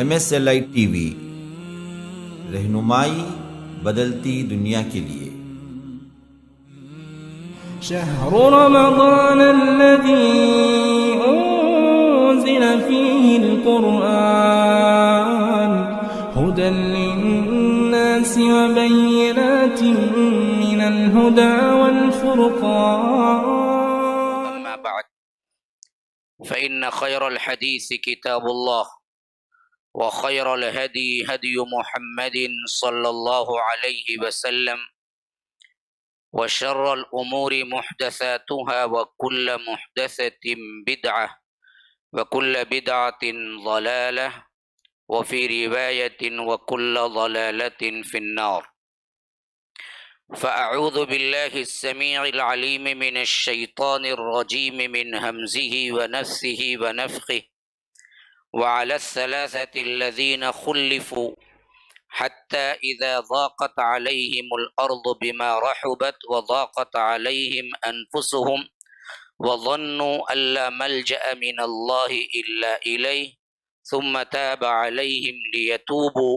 MSLI TV، رہنمائی بدلتی دنیا کے لیے۔ شهر رمضان الذي أنزل فيه القرآن هدى للناس وبينات من الهدى والفرقان. أما بعد فإن خير الحديث كتاب الله وخير الهدي هدي محمد صلى الله عليه وسلم وشر الأمور محدثاتها وكل محدثة بدعة وكل بدعة ضلالة وفي رواية وكل ضلالة في النار. فأعوذ بالله السميع العليم من الشيطان الرجيم من همزه ونفثه ونفخه. وعلى الثلاثة الذين خلفوا حتى إذا ضاقت عليهم الأرض بما رحبت وضاقت عليهم أنفسهم وظنوا أن لا ملجأ من الله إلا إليه ثم تاب عليهم ليتوبوا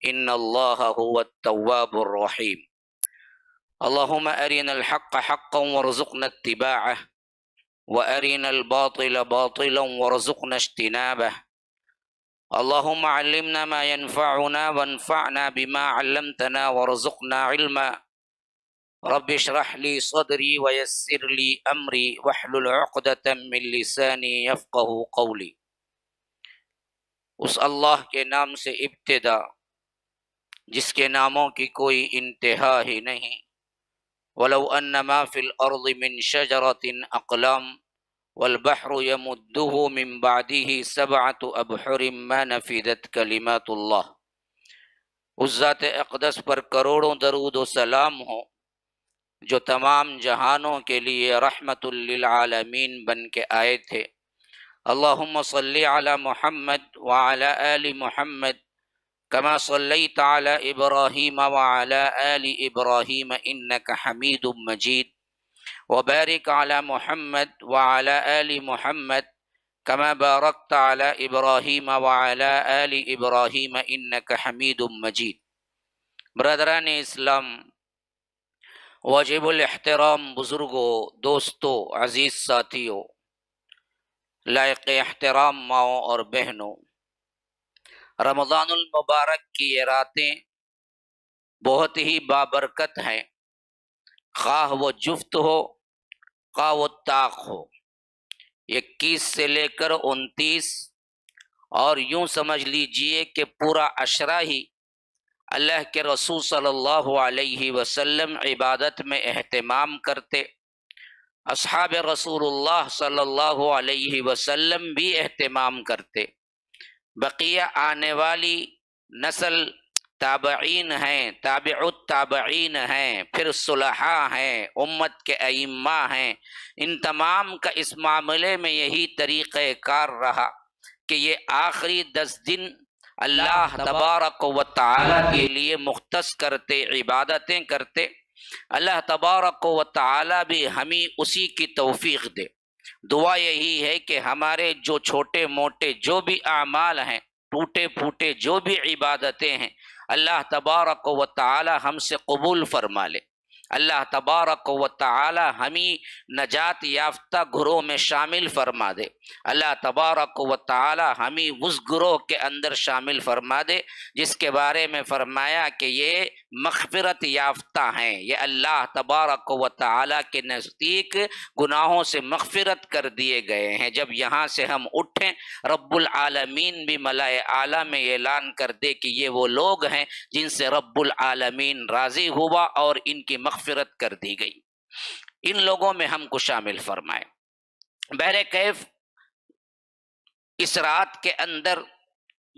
إن الله هو التواب الرحيم. اللهم أرنا الحق حقا وارزقنا اتباعه وأرنا الباطل باطلا وارزقنا اجتنابه. اللهم علمنا ما ينفعنا وانفعنا بما علمتنا وارزقنا علما. رب اشرح لي صدري ويسر لي أمري واحلل عقدة من لساني يفقه قولي. اس اللہ کے نام سے ابتدا جس کے ناموں کی کوئی انتہا ہی نہیں. ولو ان ما فی الارض من شجرۃ اقلام والبحر يمده من بعده سبعة أبحر ما نفدت کلمات اللہ. اس ذات اقدس پر کروڑوں درود و سلام ہو جو تمام جہانوں کے لیے رحمت للعالمین بن کے آئے تھے. اللہم صلی علی محمد وعلی آل محمد كما صليت على إبراهيم وعلى آل إبراهيم إنك حميد مجيد وبارك على محمد وعلى آل محمد كما باركت على إبراهيم وعلى آل إبراهيم إنك حميد مجيد. برادران اسلام، واجب الاحترام بزرگوں، دوستوں، عزیز ساتھیوں، لائق احترام ماؤں اور بہنوں، رمضان المبارک کی یہ راتیں بہت ہی بابرکت ہیں، خواہ وہ جفت ہو خواہ وہ طاق ہو. 21 سے لے کر 29 اور یوں سمجھ لیجئے کہ پورا عشرہ ہی اللہ کے رسول صلی اللہ علیہ وسلم عبادت میں اہتمام کرتے. اصحاب رسول اللہ صلی اللہ علیہ وسلم بھی اہتمام کرتے. بقیہ آنے والی نسل تابعین ہیں، تابع التابعین ہیں، پھر صلحاء ہیں، امت کے ائمہ ہیں. ان تمام کا اس معاملے میں یہی طریقہ کار رہا کہ یہ آخری 10 دن اللہ تبارک و تعالی کے لیے مختص کرتے، عبادتیں کرتے. اللہ تبارک و تعالی بھی ہمیں اسی کی توفیق دے. دعا یہی ہے کہ ہمارے جو چھوٹے موٹے جو بھی اعمال ہیں، ٹوٹے پھوٹے جو بھی عبادتیں ہیں، اللہ تبارک و تعالی ہم سے قبول فرما لے. اللہ تبارک و تعالی ہمیں نجات یافتہ گروہ میں شامل فرما دے. اللہ تبارک و تعالی ہمیں اس گروہ کے اندر شامل فرما دے جس کے بارے میں فرمایا کہ یہ مغفرت یافتہ ہیں، یہ اللہ تبارک و تعالی کے نزدیک گناہوں سے مغفرت کر دیے گئے ہیں. جب یہاں سے ہم اٹھیں، رب العالمین بھی ملائے اعلیٰ میں اعلان کر دے کہ یہ وہ لوگ ہیں جن سے رب العالمین راضی ہوا اور ان کی مغفرت کر دی گئی. ان لوگوں میں ہم کو شامل فرمائے. بہرکیف اس رات کے اندر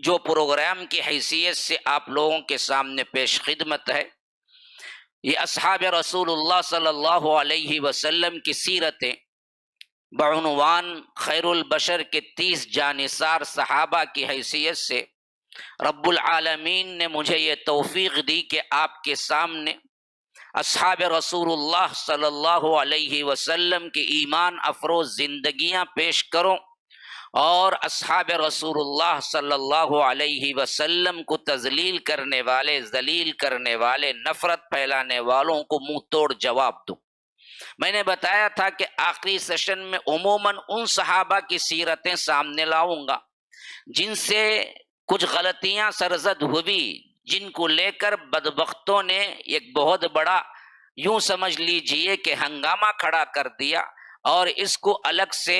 جو پروگرام کی حیثیت سے آپ لوگوں کے سامنے پیش خدمت ہے، یہ اصحاب رسول اللہ صلی اللہ علیہ وسلم کی سیرتیں بعنوان خیر البشر کے 30 جانثار صحابہ کی حیثیت سے رب العالمین نے مجھے یہ توفیق دی کہ آپ کے سامنے اصحاب رسول اللہ صلی اللہ علیہ وسلم کی ایمان افروز زندگیاں پیش کروں اور اصحاب رسول اللہ صلی اللہ علیہ وسلم کو تذلیل کرنے والے، ذلیل کرنے والے، نفرت پھیلانے والوں کو منہ توڑ جواب دوں۔ میں نے بتایا تھا کہ آخری سیشن میں عموماً ان صحابہ کی سیرتیں سامنے لاؤں گا جن سے کچھ غلطیاں سرزد ہوئی، جن کو لے کر بدبختوں نے ایک بہت بڑا، یوں سمجھ لیجئے کہ ہنگامہ کھڑا کر دیا، اور اس کو الگ سے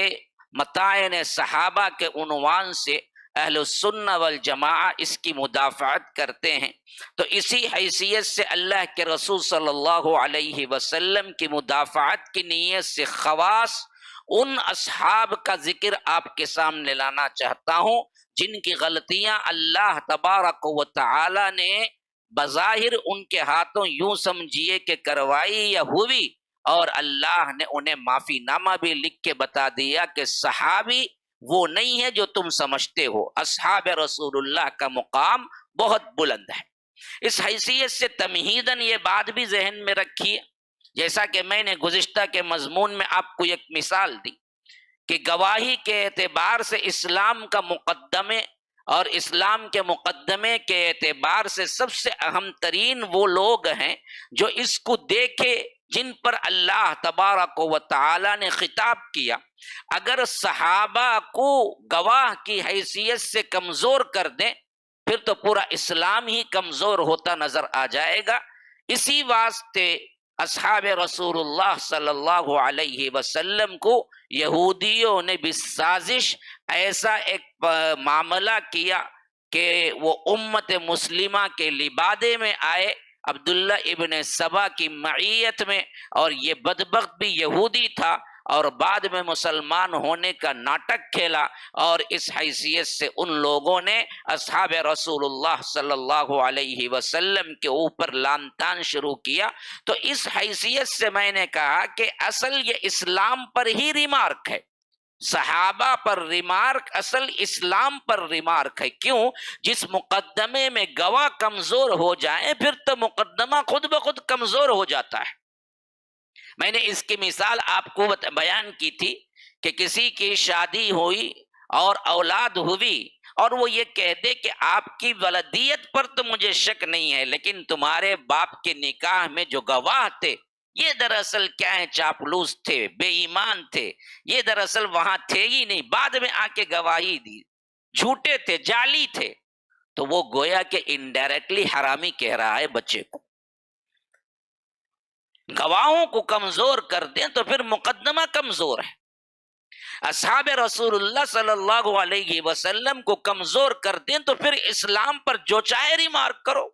متاعن صحابہ کے عنوان سے اہل السنہ والجماعہ اس کی مدافعت کرتے ہیں۔ تو اسی حیثیت سے اللہ کے رسول صلی اللہ علیہ وسلم کی مدافعت کی نیت سے خواص ان اصحاب کا ذکر آپ کے سامنے لانا چاہتا ہوں جن کی غلطیاں اللہ تبارک و تعالی نے بظاہر ان کے ہاتھوں یوں سمجھیے کہ کروائی یا ہوئی، اور اللہ نے انہیں معافی نامہ بھی لکھ کے بتا دیا کہ صحابی وہ نہیں ہے جو تم سمجھتے ہو، اصحاب رسول اللہ کا مقام بہت بلند ہے۔ اس حیثیت سے تمہیداً یہ بات بھی ذہن میں رکھیے، جیسا کہ میں نے گزشتہ کے مضمون میں آپ کو ایک مثال دی کہ گواہی کے اعتبار سے اسلام کا مقدمے اور اسلام کے مقدمے کے اعتبار سے سب سے اہم ترین وہ لوگ ہیں جو اس کو دیکھے، جن پر اللہ تبارک و تعالی نے خطاب کیا۔ اگر صحابہ کو گواہ کی حیثیت سے کمزور کر دیں پھر تو پورا اسلام ہی کمزور ہوتا نظر آ جائے گا۔ اسی واسطے اصحاب رسول اللہ صلی اللہ علیہ وسلم کو یہودیوں نے بھی سازش ایسا ایک معاملہ کیا کہ وہ امت مسلمہ کے لبادے میں آئے، عبداللہ ابن سبا کی معیت میں، اور یہ بدبخت بھی یہودی تھا اور بعد میں مسلمان ہونے کا ناٹک کھیلا، اور اس حیثیت سے ان لوگوں نے اصحاب رسول اللہ صلی اللہ علیہ وسلم کے اوپر لعن طعن شروع کیا۔ تو اس حیثیت سے میں نے کہا کہ اصل یہ اسلام پر ہی ریمارک ہے، صحابہ پر ریمارک اصل اسلام پر ریمارک ہے۔ کیوں؟ جس مقدمے میں گواہ کمزور ہو جائیں پھر تو مقدمہ خود بخود کمزور ہو جاتا ہے۔ میں نے اس کی مثال آپ کو بیان کی تھی کہ کسی کی شادی ہوئی اور اولاد ہوئی اور وہ یہ کہہ دے کہ آپ کی ولدیت پر تو مجھے شک نہیں ہے، لیکن تمہارے باپ کے نکاح میں جو گواہ تھے یہ دراصل کیا ہے، چاپلوس تھے، بے ایمان تھے، یہ دراصل وہاں تھے ہی نہیں، بعد میں آ کے گواہی دی، جھوٹے تھے، جعلی تھے، تو وہ گویا کہ انڈائریکٹلی حرامی کہہ رہا ہے بچے کو۔ گواہوں کو کمزور کر دیں تو پھر مقدمہ کمزور ہے۔ اصحاب رسول اللہ صلی اللہ علیہ وسلم کو کمزور کر دیں تو پھر اسلام پر جو چاہے ریمارک کرو،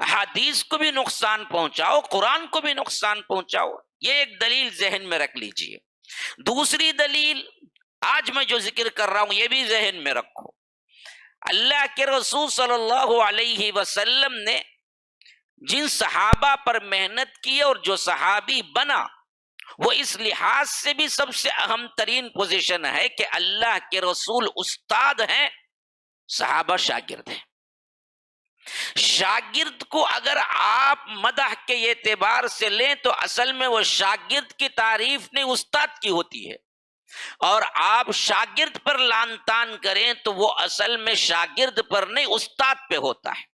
حدیث کو بھی نقصان پہنچاؤ، قرآن کو بھی نقصان پہنچاؤ۔ یہ ایک دلیل ذہن میں رکھ لیجئے۔ دوسری دلیل آج میں جو ذکر کر رہا ہوں یہ بھی ذہن میں رکھو۔ اللہ کے رسول صلی اللہ علیہ وسلم نے جن صحابہ پر محنت کی اور جو صحابی بنا، وہ اس لحاظ سے بھی سب سے اہم ترین پوزیشن ہے کہ اللہ کے رسول استاد ہیں، صحابہ شاگرد ہیں۔ شاگرد کو اگر آپ مدح کے اعتبار سے لیں تو اصل میں وہ شاگرد کی تعریف نہیں استاد کی ہوتی ہے، اور آپ شاگرد پر لعن طعن کریں تو وہ اصل میں شاگرد پر نہیں استاد پہ ہوتا ہے۔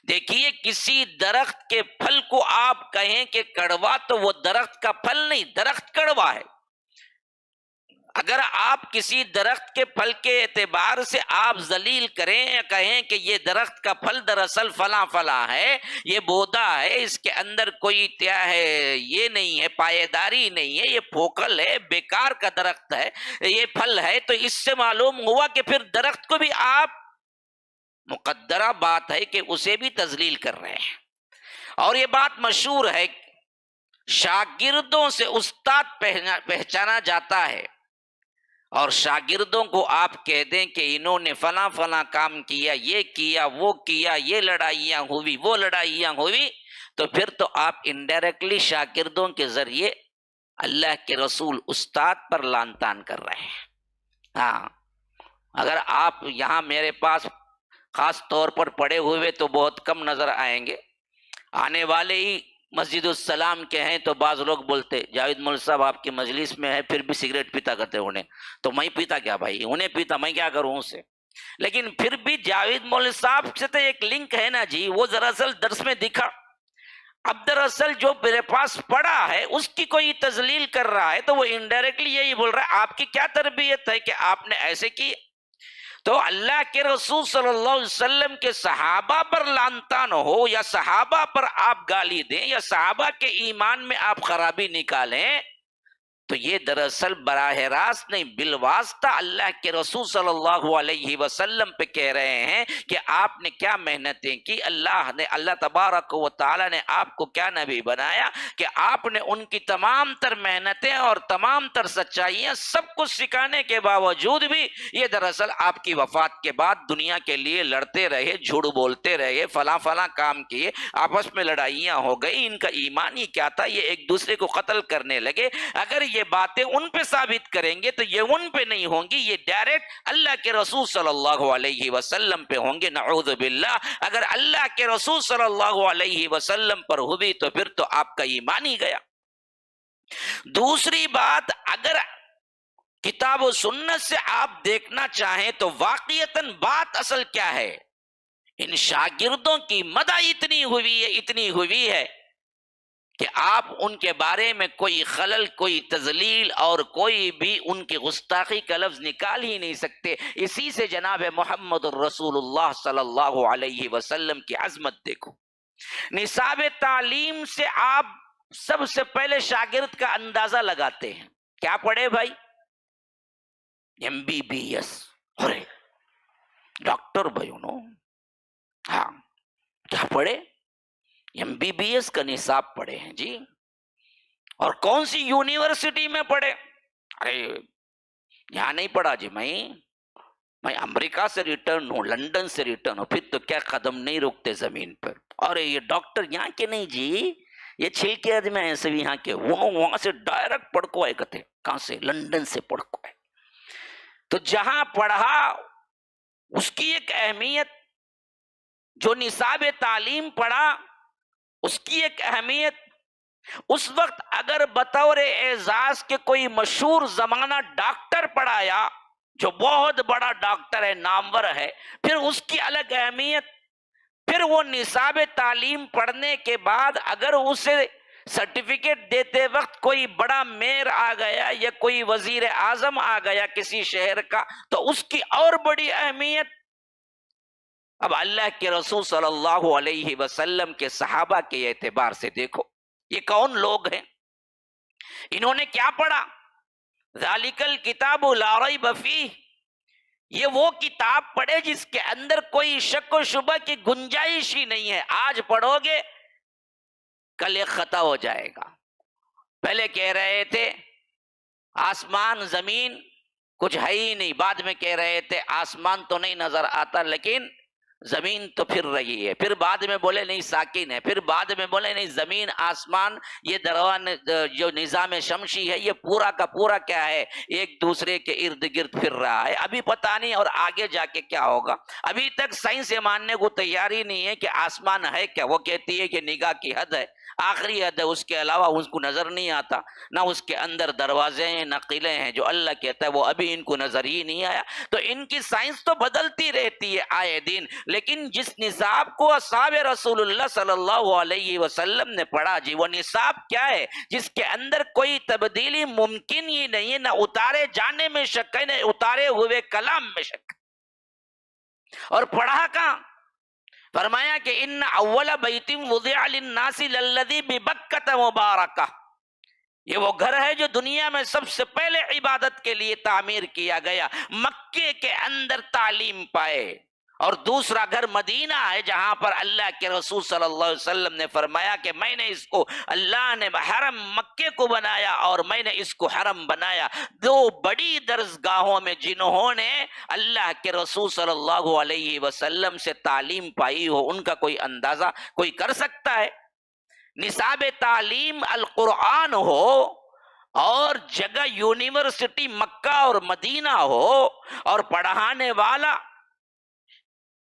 دیکھیے کسی درخت کے پھل کو آپ کہیں کہ کڑوا تو وہ درخت کا پھل نہیں، درخت کڑوا ہے۔ اگر آپ کسی درخت کے پھل کے اعتبار سے آپ ذلیل کریں یا کہیں کہ یہ درخت کا پھل دراصل فلاں فلاں ہے، یہ بودا ہے، اس کے اندر کوئی کیا ہے، یہ نہیں ہے، پائیداری نہیں ہے، یہ پھوکل ہے، بیکار کا درخت ہے، یہ پھل ہے، تو اس سے معلوم ہوا کہ پھر درخت کو بھی آپ مقدرہ بات ہے کہ اسے بھی تذلیل کر رہے ہیں۔ اور یہ بات مشہور ہے، شاگردوں سے استاد پہچانا جاتا ہے، اور شاگردوں کو آپ کہہ دیں کہ انہوں نے فلاں فلاں کام کیا، یہ کیا، وہ کیا، یہ لڑائیاں ہوئی، وہ لڑائیاں ہوئی، تو پھر تو آپ انڈائریکٹلی شاگردوں کے ذریعے اللہ کے رسول استاد پر لعن طعن کر رہے ہیں۔ ہاں، اگر آپ یہاں میرے پاس خاص طور پر پڑے ہوئے تو بہت کم نظر آئیں گے، آنے والے ہی مسجد السلام کے ہیں تو بعض لوگ بولتے جاوید مول صاحب آپ کی مجلس میں ہے پھر بھی سگریٹ پیتا کرتے انہیں، تو میں پیتا کیا بھائی، انہیں پیتا میں کیا کروں اسے؟ لیکن پھر بھی جاوید مول صاحب سے تو ایک لنک ہے نا جی، وہ دراصل درس میں دکھا، اب دراصل جو میرے پاس پڑا ہے اس کی کوئی تذلیل کر رہا ہے تو وہ انڈائریکٹلی یہی بول رہا ہے آپ کی کیا تربیت ہے کہ آپ نے ایسے کی؟ تو اللہ کے رسول صلی اللہ علیہ وسلم کے صحابہ پر لعن طعن ہو یا صحابہ پر آپ گالی دیں یا صحابہ کے ایمان میں آپ خرابی نکالیں، تو یہ دراصل براہ راست نہیں بالواسطہ اللہ کے رسول صلی اللہ علیہ وسلم پہ کہہ رہے ہیں کہ آپ نے کیا محنتیں کی، اللہ تبارک و تعالی نے آپ کو کیا نبی بنایا کہ آپ نے ان کی تمام تر محنتیں اور تمام تر سچائیاں سب کچھ سکھانے کے باوجود بھی یہ دراصل آپ کی وفات کے بعد دنیا کے لیے لڑتے رہے، جھوٹ بولتے رہے، فلاں فلاں کام کیے، آپس میں لڑائیاں ہو گئی، ان کا ایمان ہی کیا تھا، یہ ایک دوسرے کو قتل کرنے لگے۔ اگر یہ باتیں ان پہ ثابت کریں گے تو یہ ان پہ نہیں ہوں گی، یہ ڈائریکٹ اللہ کے رسول صلی اللہ علیہ وسلم پہ ہوں گے، نعوذ باللہ۔ اگر اللہ کے رسول صلی اللہ علیہ وسلم پر ہوئی تو پھر تو آپ کا ایمان ہی گیا۔ دوسری بات، اگر کتاب و سنت سے آپ دیکھنا چاہیں تو واقعتاً بات اصل کیا ہے، ان شاگردوں کی مدح اتنی ہوئی ہے کہ آپ ان کے بارے میں کوئی خلل، کوئی تذلیل اور کوئی بھی ان کی گستاخی کا لفظ نکال ہی نہیں سکتے۔ اسی سے جناب محمد الرسول اللہ صلی اللہ علیہ وسلم کی عظمت دیکھو۔ نصاب تعلیم سے آپ سب سے پہلے شاگرد کا اندازہ لگاتے ہیں، کیا پڑھے بھائی؟ MBBS، ارے ڈاکٹر بھائی ہاں کیا پڑھے؟ MBBS کا نصاب پڑھے ہیں جی، اور کون سی یونیورسٹی میں پڑھے؟ ارے یہاں نہیں پڑھا جی، میں امریکہ سے ریٹرن ہوں، لندن سے ریٹرن ہوں، پھر تو کیا قدم نہیں رکتے زمین پر۔ ارے یہ ڈاکٹر یہاں کے نہیں جی، یہ چھلکے آدمی ایسے بھی یہاں کے، وہاں سے ڈائریکٹ پڑھ کو آئے کہتے، کہاں سے؟ لندن سے پڑھ کو آئے۔ تو جہاں پڑھا اس کی ایک اہمیت، جو نصاب تعلیم پڑھا اس کی ایک اہمیت۔ اس وقت اگر بطور اعزاز کے کوئی مشہور زمانہ ڈاکٹر پڑھایا جو بہت بڑا ڈاکٹر ہے، نامور ہے، پھر اس کی الگ اہمیت۔ پھر وہ نصاب تعلیم پڑھنے کے بعد اگر اسے سرٹیفکیٹ دیتے وقت کوئی بڑا میئر آ گیا یا کوئی وزیر اعظم آ گیا کسی شہر کا تو اس کی اور بڑی اہمیت۔ اب اللہ کے رسول صلی اللہ علیہ وسلم کے صحابہ کے اعتبار سے دیکھو یہ کون لوگ ہیں، انہوں نے کیا پڑھا؟ ذالک الکتاب لا ریب فیہ، یہ وہ کتاب پڑھے جس کے اندر کوئی شک و شبہ کی گنجائش ہی نہیں ہے۔ آج پڑھو گے کل ایک خطا ہو جائے گا۔ پہلے کہہ رہے تھے آسمان زمین کچھ ہے ہی نہیں، بعد میں کہہ رہے تھے آسمان تو نہیں نظر آتا لیکن زمین تو پھر رہی ہے، پھر بعد میں بولے نہیں ساکن ہے، پھر بعد میں بولے نہیں زمین آسمان یہ دروان جو نظام شمسی ہے یہ پورا کا پورا کیا ہے، ایک دوسرے کے ارد گرد پھر رہا ہے۔ ابھی پتہ نہیں اور آگے جا کے کیا ہوگا، ابھی تک سائنس یہ ماننے کو تیار ہی نہیں ہے کہ آسمان ہے کیا۔ وہ کہتی ہے کہ نگاہ کی حد ہے، آخری حد ہے، اس کے علاوہ اس کو نظر نہیں آتا، نہ اس کے اندر دروازے ہیں نہ قلعے ہیں، جو اللہ کہتا ہے وہ ابھی ان کو نظر ہی نہیں آیا۔ تو ان کی سائنس تو بدلتی رہتی ہے آئے دن، لیکن جس نصاب کو اصحاب رسول اللہ صلی اللہ علیہ وسلم نے پڑھا جی، وہ نصاب کیا ہے جس کے اندر کوئی تبدیلی ممکن ہی نہیں ہے، نہ اتارے جانے میں شک ہے نہ اتارے ہوئے کلام میں شک۔ اور پڑھا کہاں؟ فرمایا کہ ان اول بیت وضع للناس للذی ببکۃ مبارکہ، یہ وہ گھر ہے جو دنیا میں سب سے پہلے عبادت کے لیے تعمیر کیا گیا، مکے کے اندر تعلیم پائے۔ اور دوسرا گھر مدینہ ہے جہاں پر اللہ کے رسول صلی اللہ علیہ وسلم نے فرمایا کہ میں نے اس کو، اللہ نے حرم مکے کو بنایا اور میں نے اس کو حرم بنایا۔ دو بڑی درسگاہوں میں جنہوں نے اللہ کے رسول صلی اللہ علیہ وسلم سے تعلیم پائی ہو ان کا کوئی اندازہ کوئی کر سکتا ہے؟ نصاب تعلیم القرآن ہو اور جگہ یونیورسٹی مکہ اور مدینہ ہو اور پڑھانے والا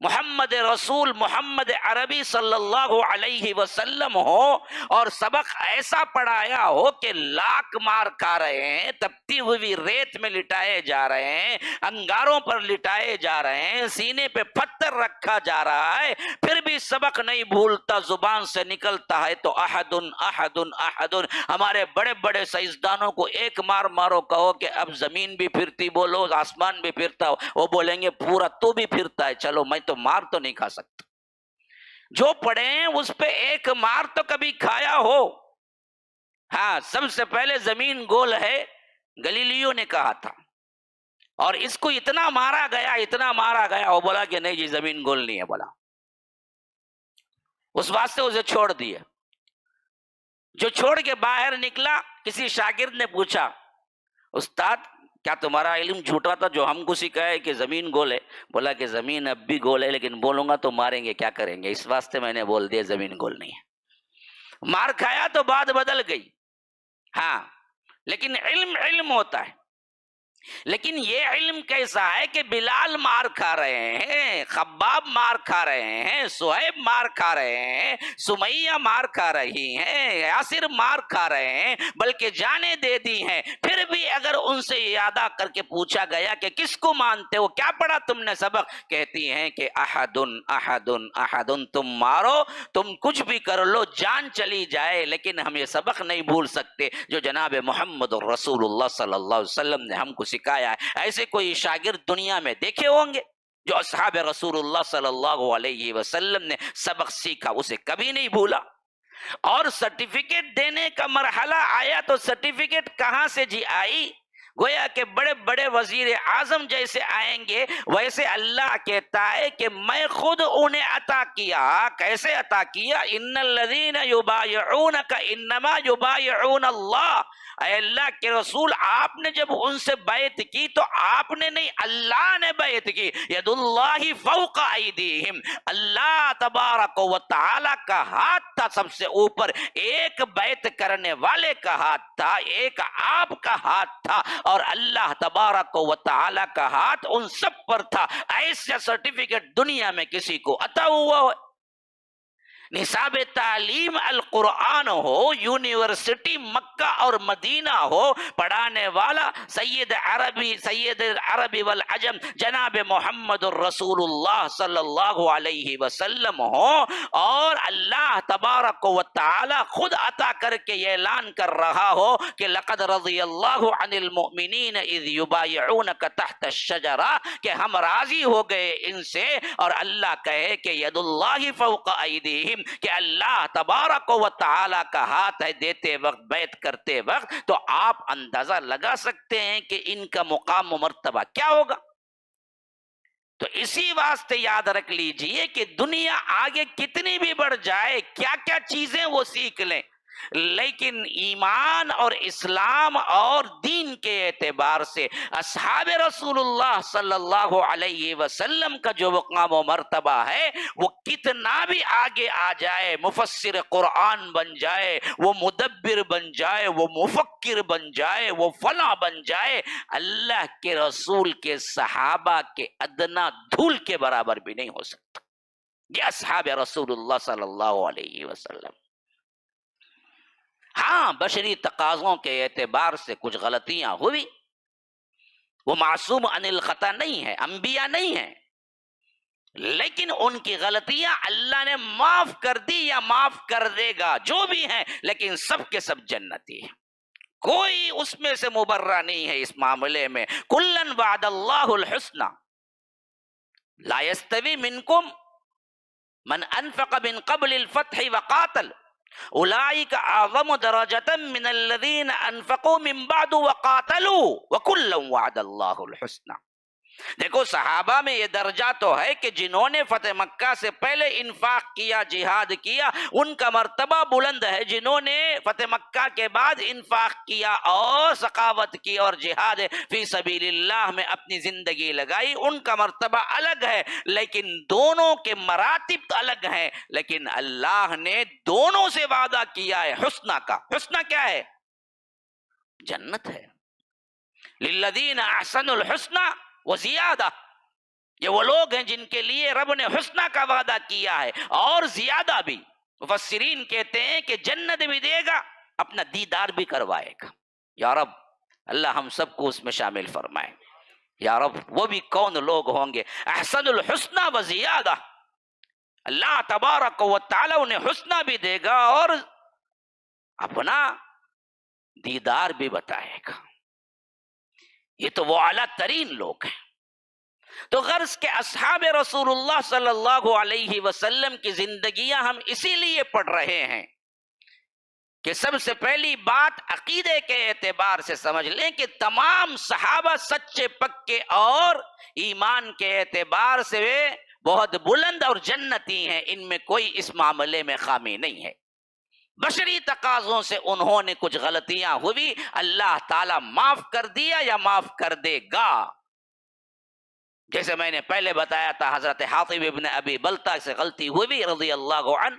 محمد رسول محمد عربی صلی اللہ علیہ وسلم ہو اور سبق ایسا پڑھایا ہو کہ لاکھ مار کھا رہے ہیں، تپتی ہوئی ریت میں لٹائے جا رہے ہیں، انگاروں پر لٹائے جا رہے ہیں، سینے پہ پتھر رکھا جا رہا ہے، پھر بھی سبق نہیں بھولتا، زبان سے نکلتا ہے تو احد احد احد۔ ہمارے بڑے بڑے سائنسدانوں کو ایک مار مارو، کہو کہ اب زمین بھی پھرتی، بولو آسمان بھی پھرتا، وہ بولیں گے پورا تو بھی پھرتا ہے، چلو میں تو مار تو نہیں کھا سکتا۔ جو پڑھے ہیں اس پہ ایک مار تو کبھی کھایا ہو۔ ہاں، سب سے پہلے زمین گول ہے گلیلیو نے کہا تھا، اور اس کو اتنا مارا گیا، اتنا مارا گیا، وہ بولا کہ نہیں جی زمین گول نہیں ہے، بولا اس واسطے اسے چھوڑ دیا۔ جو چھوڑ کے باہر نکلا، کسی شاگرد نے پوچھا استاد کیا تمہارا علم جھوٹا تھا جو ہم کو سکھائے کہ زمین گول ہے؟ بولا کہ زمین اب بھی گول ہے، لیکن بولوں گا تو ماریں گے، کیا کریں گے، اس واسطے میں نے بول دیا زمین گول نہیں ہے۔ مار کھایا تو بات بدل گئی، ہاں، لیکن علم علم ہوتا ہے۔ لیکن یہ علم کیسا ہے کہ بلال مار کھا رہے ہیں، خباب مار کھا رہے ہیں، صہیب مار کھا رہے ہیں، سمیہ مار کھا رہی ہیں، یاسر مار کھا رہے ہیں، بلکہ جانیں دے دی ہیں، پھر بھی اگر ان سے یادہ کر کے پوچھا گیا کہ کس کو مانتے ہو، کیا پڑھا تم نے سبق، کہتی ہیں کہ احد احد احد۔ تم مارو، تم کچھ بھی کر لو، جان چلی جائے، لیکن ہم یہ سبق نہیں بھول سکتے جو جناب محمد رسول اللہ صلی اللہ علیہ وسلم نے ہم کو سکھایا ہے۔ ایسے کوئی شاگرد دنیا میں دیکھے ہوں گے جو اصحاب رسول اللہ صلی اللہ علیہ وسلم نے سبق سیکھا اسے کبھی نہیں بھولا۔ اور سرٹیفکیٹ دینے کا مرحلہ آیا تو سرٹیفکیٹ کہاں سے جی آئی؟ گویا کہ بڑے بڑے وزیر اعظم جیسے آئیں گے ویسے اللہ کہتا ہے کہ میں خود انہیں عطا کیا۔ کیسے عطا کیا؟ ان الذین یبایعونک انما یبایعون اللہ۔ اے اللہ کے رسول، آپ نے جب ان سے بیعت کی تو آپ نے نہیں، اللہ نے بیعت کی۔ ید اللہ فوق ایدیہم، اللہ تبارک و تعالی کا ہاتھ تھا سب سے اوپر، ایک بیعت کرنے والے کا ہاتھ تھا، ایک آپ کا ہاتھ تھا، اور اللہ تبارک و تعالی کا ہاتھ ان سب پر تھا۔ ایسا سرٹیفکیٹ دنیا میں کسی کو عطا ہوا ہے؟ نصاب تعلیم القرآن ہو، یونیورسٹی مکہ اور مدینہ ہو، پڑھانے والا سید عربی والعجم جناب محمد الرسول اللہ صلی اللہ علیہ وسلم ہو، اور اللہ تبارک و تعالی خود عطا کر کے یہ اعلان کر رہا ہو کہ لقد رضی اللہ عن المؤمنین اذ یبایعونک تحت الشجرہ، کہ ہم راضی ہو گئے ان سے، اور اللہ کہے کہ ید اللہ فوق ایدیہم، کہ اللہ تبارک و تعالی کا ہاتھ ہے دیتے وقت، بیعت کرتے وقت، تو آپ اندازہ لگا سکتے ہیں کہ ان کا مقام و مرتبہ کیا ہوگا۔ تو اسی واسطے یاد رکھ لیجئے کہ دنیا آگے کتنی بھی بڑھ جائے، کیا کیا چیزیں وہ سیکھ لیں، لیکن ایمان اور اسلام اور دین کے اعتبار سے اصحاب رسول اللہ صلی اللہ علیہ وسلم کا جو مقام و مرتبہ ہے، وہ کتنا بھی آگے آ جائے، مفسر قرآن بن جائے، وہ مدبر بن جائے، وہ مفکر بن جائے، وہ فلاں بن جائے، اللہ کے رسول کے صحابہ کے ادنا دھول کے برابر بھی نہیں ہو سکتا۔ یہ اصحاب رسول اللہ صلی اللہ علیہ وسلم۔ ہاں، بشری تقاضوں کے اعتبار سے کچھ غلطیاں ہوئی، وہ معصوم عن الخطا نہیں ہے، انبیاء نہیں ہیں، لیکن ان کی غلطیاں اللہ نے معاف کر دی یا معاف کر دے گا، جو بھی ہیں، لیکن سب کے سب جنتی ہیں، کوئی اس میں سے مبرہ نہیں ہے اس معاملے میں۔ کلن وعد اللہ الحسنى لا يستوی منکم من انفق من قبل الفتح وقاتل اولئک اعظم درجة من الذین انفقوا من بعد وقاتلوا وکلا وعد اللہ الحسنى۔ دیکھو، صحابہ میں یہ درجہ تو ہے کہ جنہوں نے فتح مکہ سے پہلے انفاق کیا، جہاد کیا، ان کا مرتبہ بلند ہے، جنہوں نے فتح مکہ کے بعد انفاق کیا اور سخاوت کی اور جہاد فی سبیل اللہ میں اپنی زندگی لگائی، ان کا مرتبہ الگ ہے، لیکن دونوں کے مراتب الگ ہیں، لیکن اللہ نے دونوں سے وعدہ کیا ہے حسنہ کا۔ حسنہ کیا ہے؟ جنت ہے۔ للذین احسنوا الحسنى وزیادہ، یہ وہ لوگ ہیں جن کے لیے رب نے حسنہ کا وعدہ کیا ہے اور زیادہ بھی. مفسرین کہتے ہیں کہ جنت بھی دے گا، اپنا دیدار بھی کروائے گا. یا رب اللہ ہم سب کو اس میں شامل فرمائے. یا رب وہ بھی کون لوگ ہوں گے؟ احسن الحسنہ و زیادہ. اللہ تبارک و تعالی انہیں حسنہ بھی دے گا اور اپنا دیدار بھی بتائے گا. یہ تو وہ اعلیٰ ترین لوگ ہیں. تو غرض کے اصحاب رسول اللہ صلی اللہ علیہ وسلم کی زندگیاں ہم اسی لیے پڑھ رہے ہیں کہ سب سے پہلی بات عقیدے کے اعتبار سے سمجھ لیں کہ تمام صحابہ سچے پکے اور ایمان کے اعتبار سے بہت بلند اور جنتی ہیں. ان میں کوئی اس معاملے میں خامی نہیں ہے. بشری تقاضوں سے انہوں نے کچھ غلطیاں ہوئی، اللہ تعالیٰ معاف کر دیا یا معاف کر دے گا. جیسے میں نے پہلے بتایا تھا حضرت حاطب ابن ابی بلتہ سے غلطی ہوئی رضی اللہ عنہ.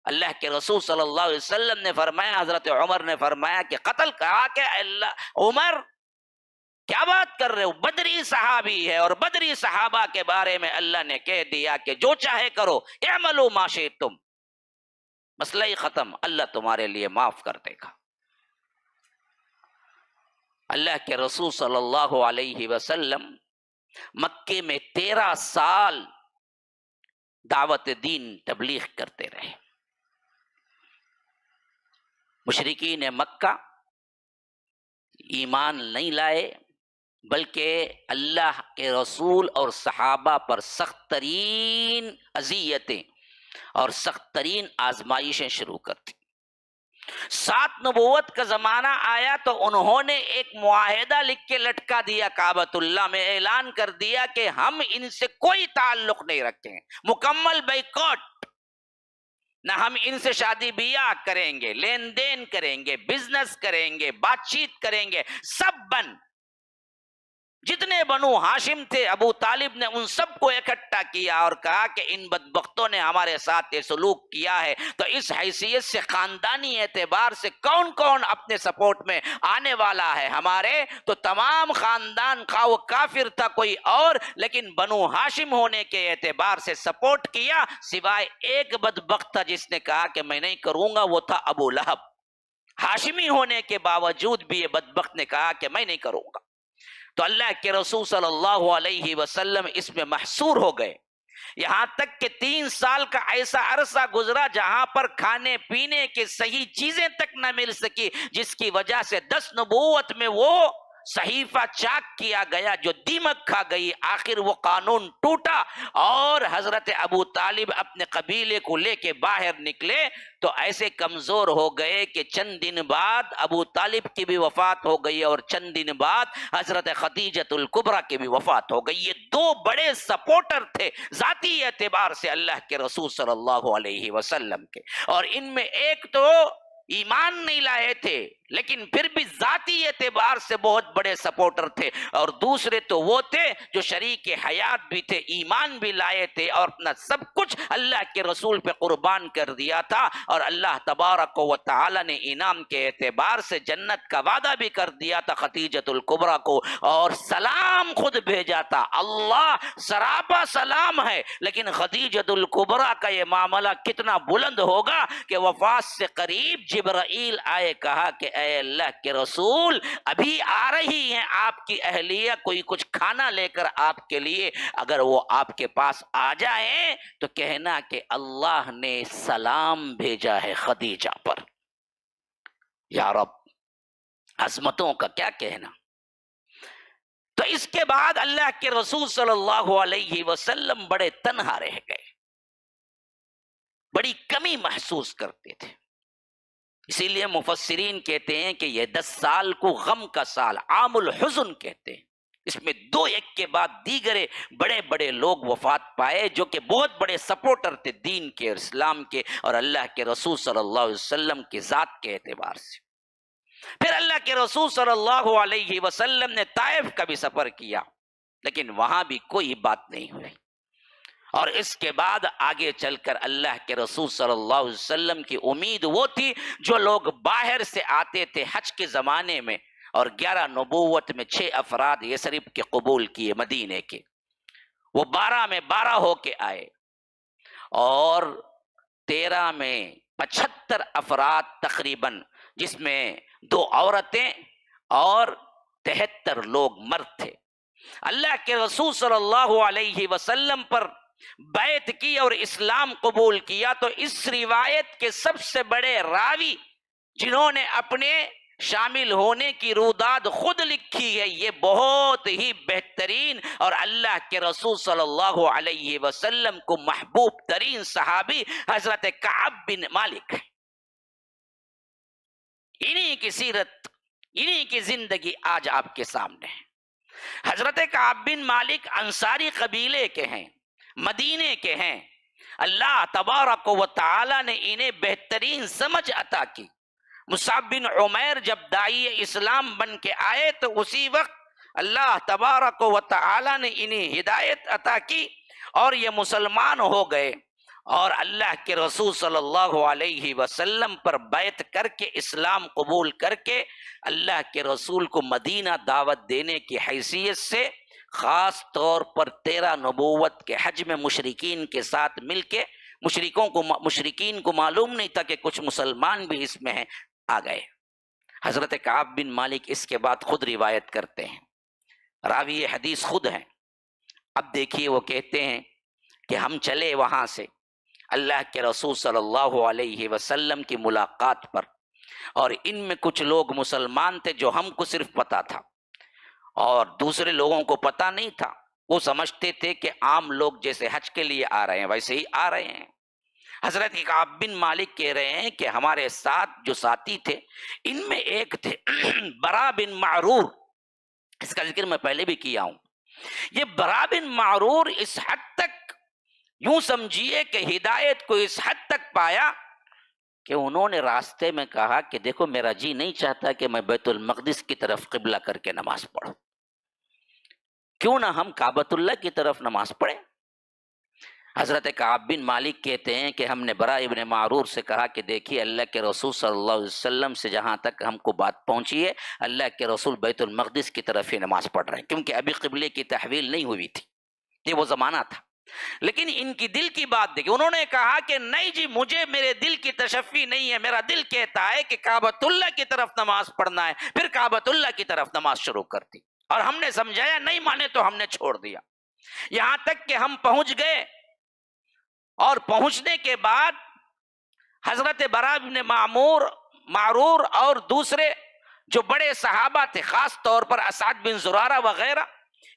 اللہ کے رسول صلی اللہ علیہ وسلم نے فرمایا، حضرت عمر نے فرمایا کہ قتل کرا کہ اللہ عمر کیا بات کر رہے ہو، بدری صحابی ہے اور بدری صحابہ کے بارے میں اللہ نے کہہ دیا کہ جو چاہے کرو، اعملوا ما شئتم. مسئلہ ہی ختم، اللہ تمہارے لیے معاف کر دے گا. اللہ کے رسول صلی اللہ علیہ وسلم مکے میں 13 سال دعوت دین تبلیغ کرتے رہے. مشرکین مکہ ایمان نہیں لائے بلکہ اللہ کے رسول اور صحابہ پر سخت ترین اذیتیں اور سخت ترین آزمائشیں شروع کر دی. 7 نبوت کا زمانہ آیا تو انہوں نے ایک معاہدہ لکھ کے لٹکا دیا کعبۃ اللہ میں، اعلان کر دیا کہ ہم ان سے کوئی تعلق نہیں رکھیں گے، مکمل بائیکاٹ. نہ ہم ان سے شادی بیاہ کریں گے، لین دین کریں گے، بزنس کریں گے، بات چیت کریں گے، سب بند. جتنے بنو ہاشم تھے ابو طالب نے ان سب کو اکٹھا کیا اور کہا کہ ان بدبختوں نے ہمارے ساتھ یہ سلوک کیا ہے، تو اس حیثیت سے خاندانی اعتبار سے کون کون اپنے سپورٹ میں آنے والا ہے ہمارے؟ تو تمام خاندان، خواہ وہ کافر تھا کوئی اور، لیکن بنو ہاشم ہونے کے اعتبار سے سپورٹ کیا، سوائے ایک بدبخت تھا جس نے کہا کہ میں نہیں کروں گا، وہ تھا ابو لہب. ہاشمی ہونے کے باوجود بھی یہ بدبخت نے کہا کہ میں نہیں کروں گا. تو اللہ کے رسول صلی اللہ علیہ وسلم اس میں محصور ہو گئے. یہاں تک کہ 3 سال کا ایسا عرصہ گزرا جہاں پر کھانے پینے کے صحیح چیزیں تک نہ مل سکی، جس کی وجہ سے 10 نبوت میں وہ صحیفہ چاک کیا گیا جو دیمک کھا گئی. آخر وہ قانون ٹوٹا اور حضرت ابو طالب اپنے قبیلے کو لے کے باہر نکلے تو ایسے کمزور ہو گئے کہ چند دن بعد ابو طالب کی بھی وفات ہو گئی اور چند دن بعد حضرت خدیجۃ الکبریٰ کی بھی وفات ہو گئی. یہ 2 بڑے سپورٹر تھے ذاتی اعتبار سے اللہ کے رسول صلی اللہ علیہ وسلم کے، اور ان میں ایک تو ایمان نہیں لائے تھے لیکن پھر بھی ذاتی اعتبار سے بہت بڑے سپورٹر تھے، اور دوسرے تو وہ تھے جو شریک حیات بھی تھے، ایمان بھی لائے تھے اور اپنا سب کچھ اللہ کے رسول پہ قربان کر دیا تھا. اور اللہ تبارک و تعالی نے انعام کے اعتبار سے جنت کا وعدہ بھی کر دیا تھا خدیجۃ الکبریٰ کو، اور سلام خود بھیجا تھا. اللہ سراپا سلام ہے، لیکن خدیجۃ الکبریٰ کا یہ معاملہ کتنا بلند ہوگا کہ وفات سے قریب جبرائیل آئے، کہا کہ اے اللہ کے رسول ابھی آ رہی ہیں آپ کی اہلیہ، کوئی کچھ کھانا لے کر آپ کے لیے، اگر وہ آپ کے پاس آ جائیں تو کہنا کہ اللہ نے سلام بھیجا ہے خدیجہ پر. یا رب عظمتوں کا کیا کہنا. تو اس کے بعد اللہ کے رسول صلی اللہ علیہ وسلم بڑے تنہا رہ گئے، بڑی کمی محسوس کرتے تھے. اسی لیے مفسرین کہتے ہیں کہ یہ 10 سال کو غم کا سال، عام الحزن کہتے ہیں. اس میں 2 ایک کے بعد دیگرے بڑے بڑے لوگ وفات پائے جو کہ بہت بڑے سپورٹر تھے دین کے اور اسلام کے اور اللہ کے رسول صلی اللہ علیہ وسلم کی ذات کے اعتبار سے. پھر اللہ کے رسول صلی اللہ علیہ وسلم نے طائف کا بھی سفر کیا، لیکن وہاں بھی کوئی بات نہیں ہوئی. اور اس کے بعد آگے چل کر اللہ کے رسول صلی اللہ علیہ وسلم کی امید وہ تھی جو لوگ باہر سے آتے تھے حج کے زمانے میں، اور 11 نبوت میں 6 افراد یثرب کے قبول کیے مدینے کے. وہ 12 میں 12 ہو کے آئے، اور 13 میں 75 افراد تقریباً، جس میں 2 عورتیں اور 73 لوگ مرد تھے۔ اللہ کے رسول صلی اللہ علیہ وسلم پر بیعت کی اور اسلام قبول کیا، تو اس روایت کے سب سے بڑے راوی جنہوں نے اپنے شامل ہونے کی روداد خود لکھی ہے، یہ بہت ہی بہترین اور اللہ کے رسول صلی اللہ علیہ وسلم کو محبوب ترین صحابی حضرت کعب بن مالک ہے۔ انہی کی سیرت، انہی کی زندگی آج آپ کے سامنے ہے۔ حضرت کعب بن مالک انصاری قبیلے کے ہیں، مدینے کے ہیں۔ اللہ تبارک و تعالی نے انہیں بہترین سمجھ عطا کی۔ مصعب بن عمیر جب داعی اسلام بن کے آئے تو اسی وقت اللہ تبارک و تعالی نے انہیں ہدایت عطا کی اور یہ مسلمان ہو گئے، اور اللہ کے رسول صلی اللہ علیہ وسلم پر بیعت کر کے اسلام قبول کر کے اللہ کے رسول کو مدینہ دعوت دینے کی حیثیت سے خاص طور پر 13 نبوت کے حج میں مشرکین کے ساتھ مل کے، مشرکین کو معلوم نہیں تھا کہ کچھ مسلمان بھی اس میں ہیں، آ گئے۔ حضرت کعب بن مالک اس کے بعد خود روایت کرتے ہیں، راوی حدیث خود ہیں۔ اب دیکھیے وہ کہتے ہیں کہ ہم چلے وہاں سے اللہ کے رسول صلی اللہ علیہ وسلم کی ملاقات پر، اور ان میں کچھ لوگ مسلمان تھے جو ہم کو صرف پتا تھا اور دوسرے لوگوں کو پتا نہیں تھا۔ وہ سمجھتے تھے کہ عام لوگ جیسے حج کے لیے آ رہے ہیں ویسے ہی آ رہے ہیں۔ حضرت کعب بن مالک کہہ رہے ہیں کہ ہمارے ساتھ جو ساتھی تھے ان میں ایک تھے برا بن معرور، اس کا ذکر میں پہلے بھی کیا ہوں۔ یہ برا بن معرور اس حد تک یوں سمجھیے کہ ہدایت کو اس حد تک پایا کہ انہوں نے راستے میں کہا کہ دیکھو میرا جی نہیں چاہتا کہ میں بیت المقدس کی طرف قبلہ کر کے نماز پڑھوں، کیوں نہ ہم کعبۃ اللہ کی طرف نماز پڑھیں۔ حضرت کعب بن مالک کہتے ہیں کہ ہم نے برا ابن معرور سے کہا کہ دیکھیے اللہ کے رسول صلی اللہ علیہ وسلم سے جہاں تک ہم کو بات پہنچی ہے اللہ کے رسول بیت المقدس کی طرف ہی نماز پڑھ رہے ہیں، کیونکہ ابھی قبلے کی تحویل نہیں ہوئی تھی، یہ وہ زمانہ تھا۔ لیکن ان کی دل کی بات دیکھیں، انہوں نے کہا کہ نہیں جی مجھے میرے دل کی تشفی نہیں ہے، میرا دل کہتا ہے کہ کعبۃ اللہ کی طرف نماز پڑھنا ہے۔ پھر کعبۃ اللہ کی طرف نماز شروع کر دی، اور ہم نے سمجھایا نہیں مانے تو ہم نے چھوڑ دیا، یہاں تک کہ ہم پہنچ گئے۔ اور پہنچنے کے بعد حضرت برا بن معرور اور دوسرے جو بڑے صحابہ تھے، خاص طور پر اسعد بن زرارہ وغیرہ،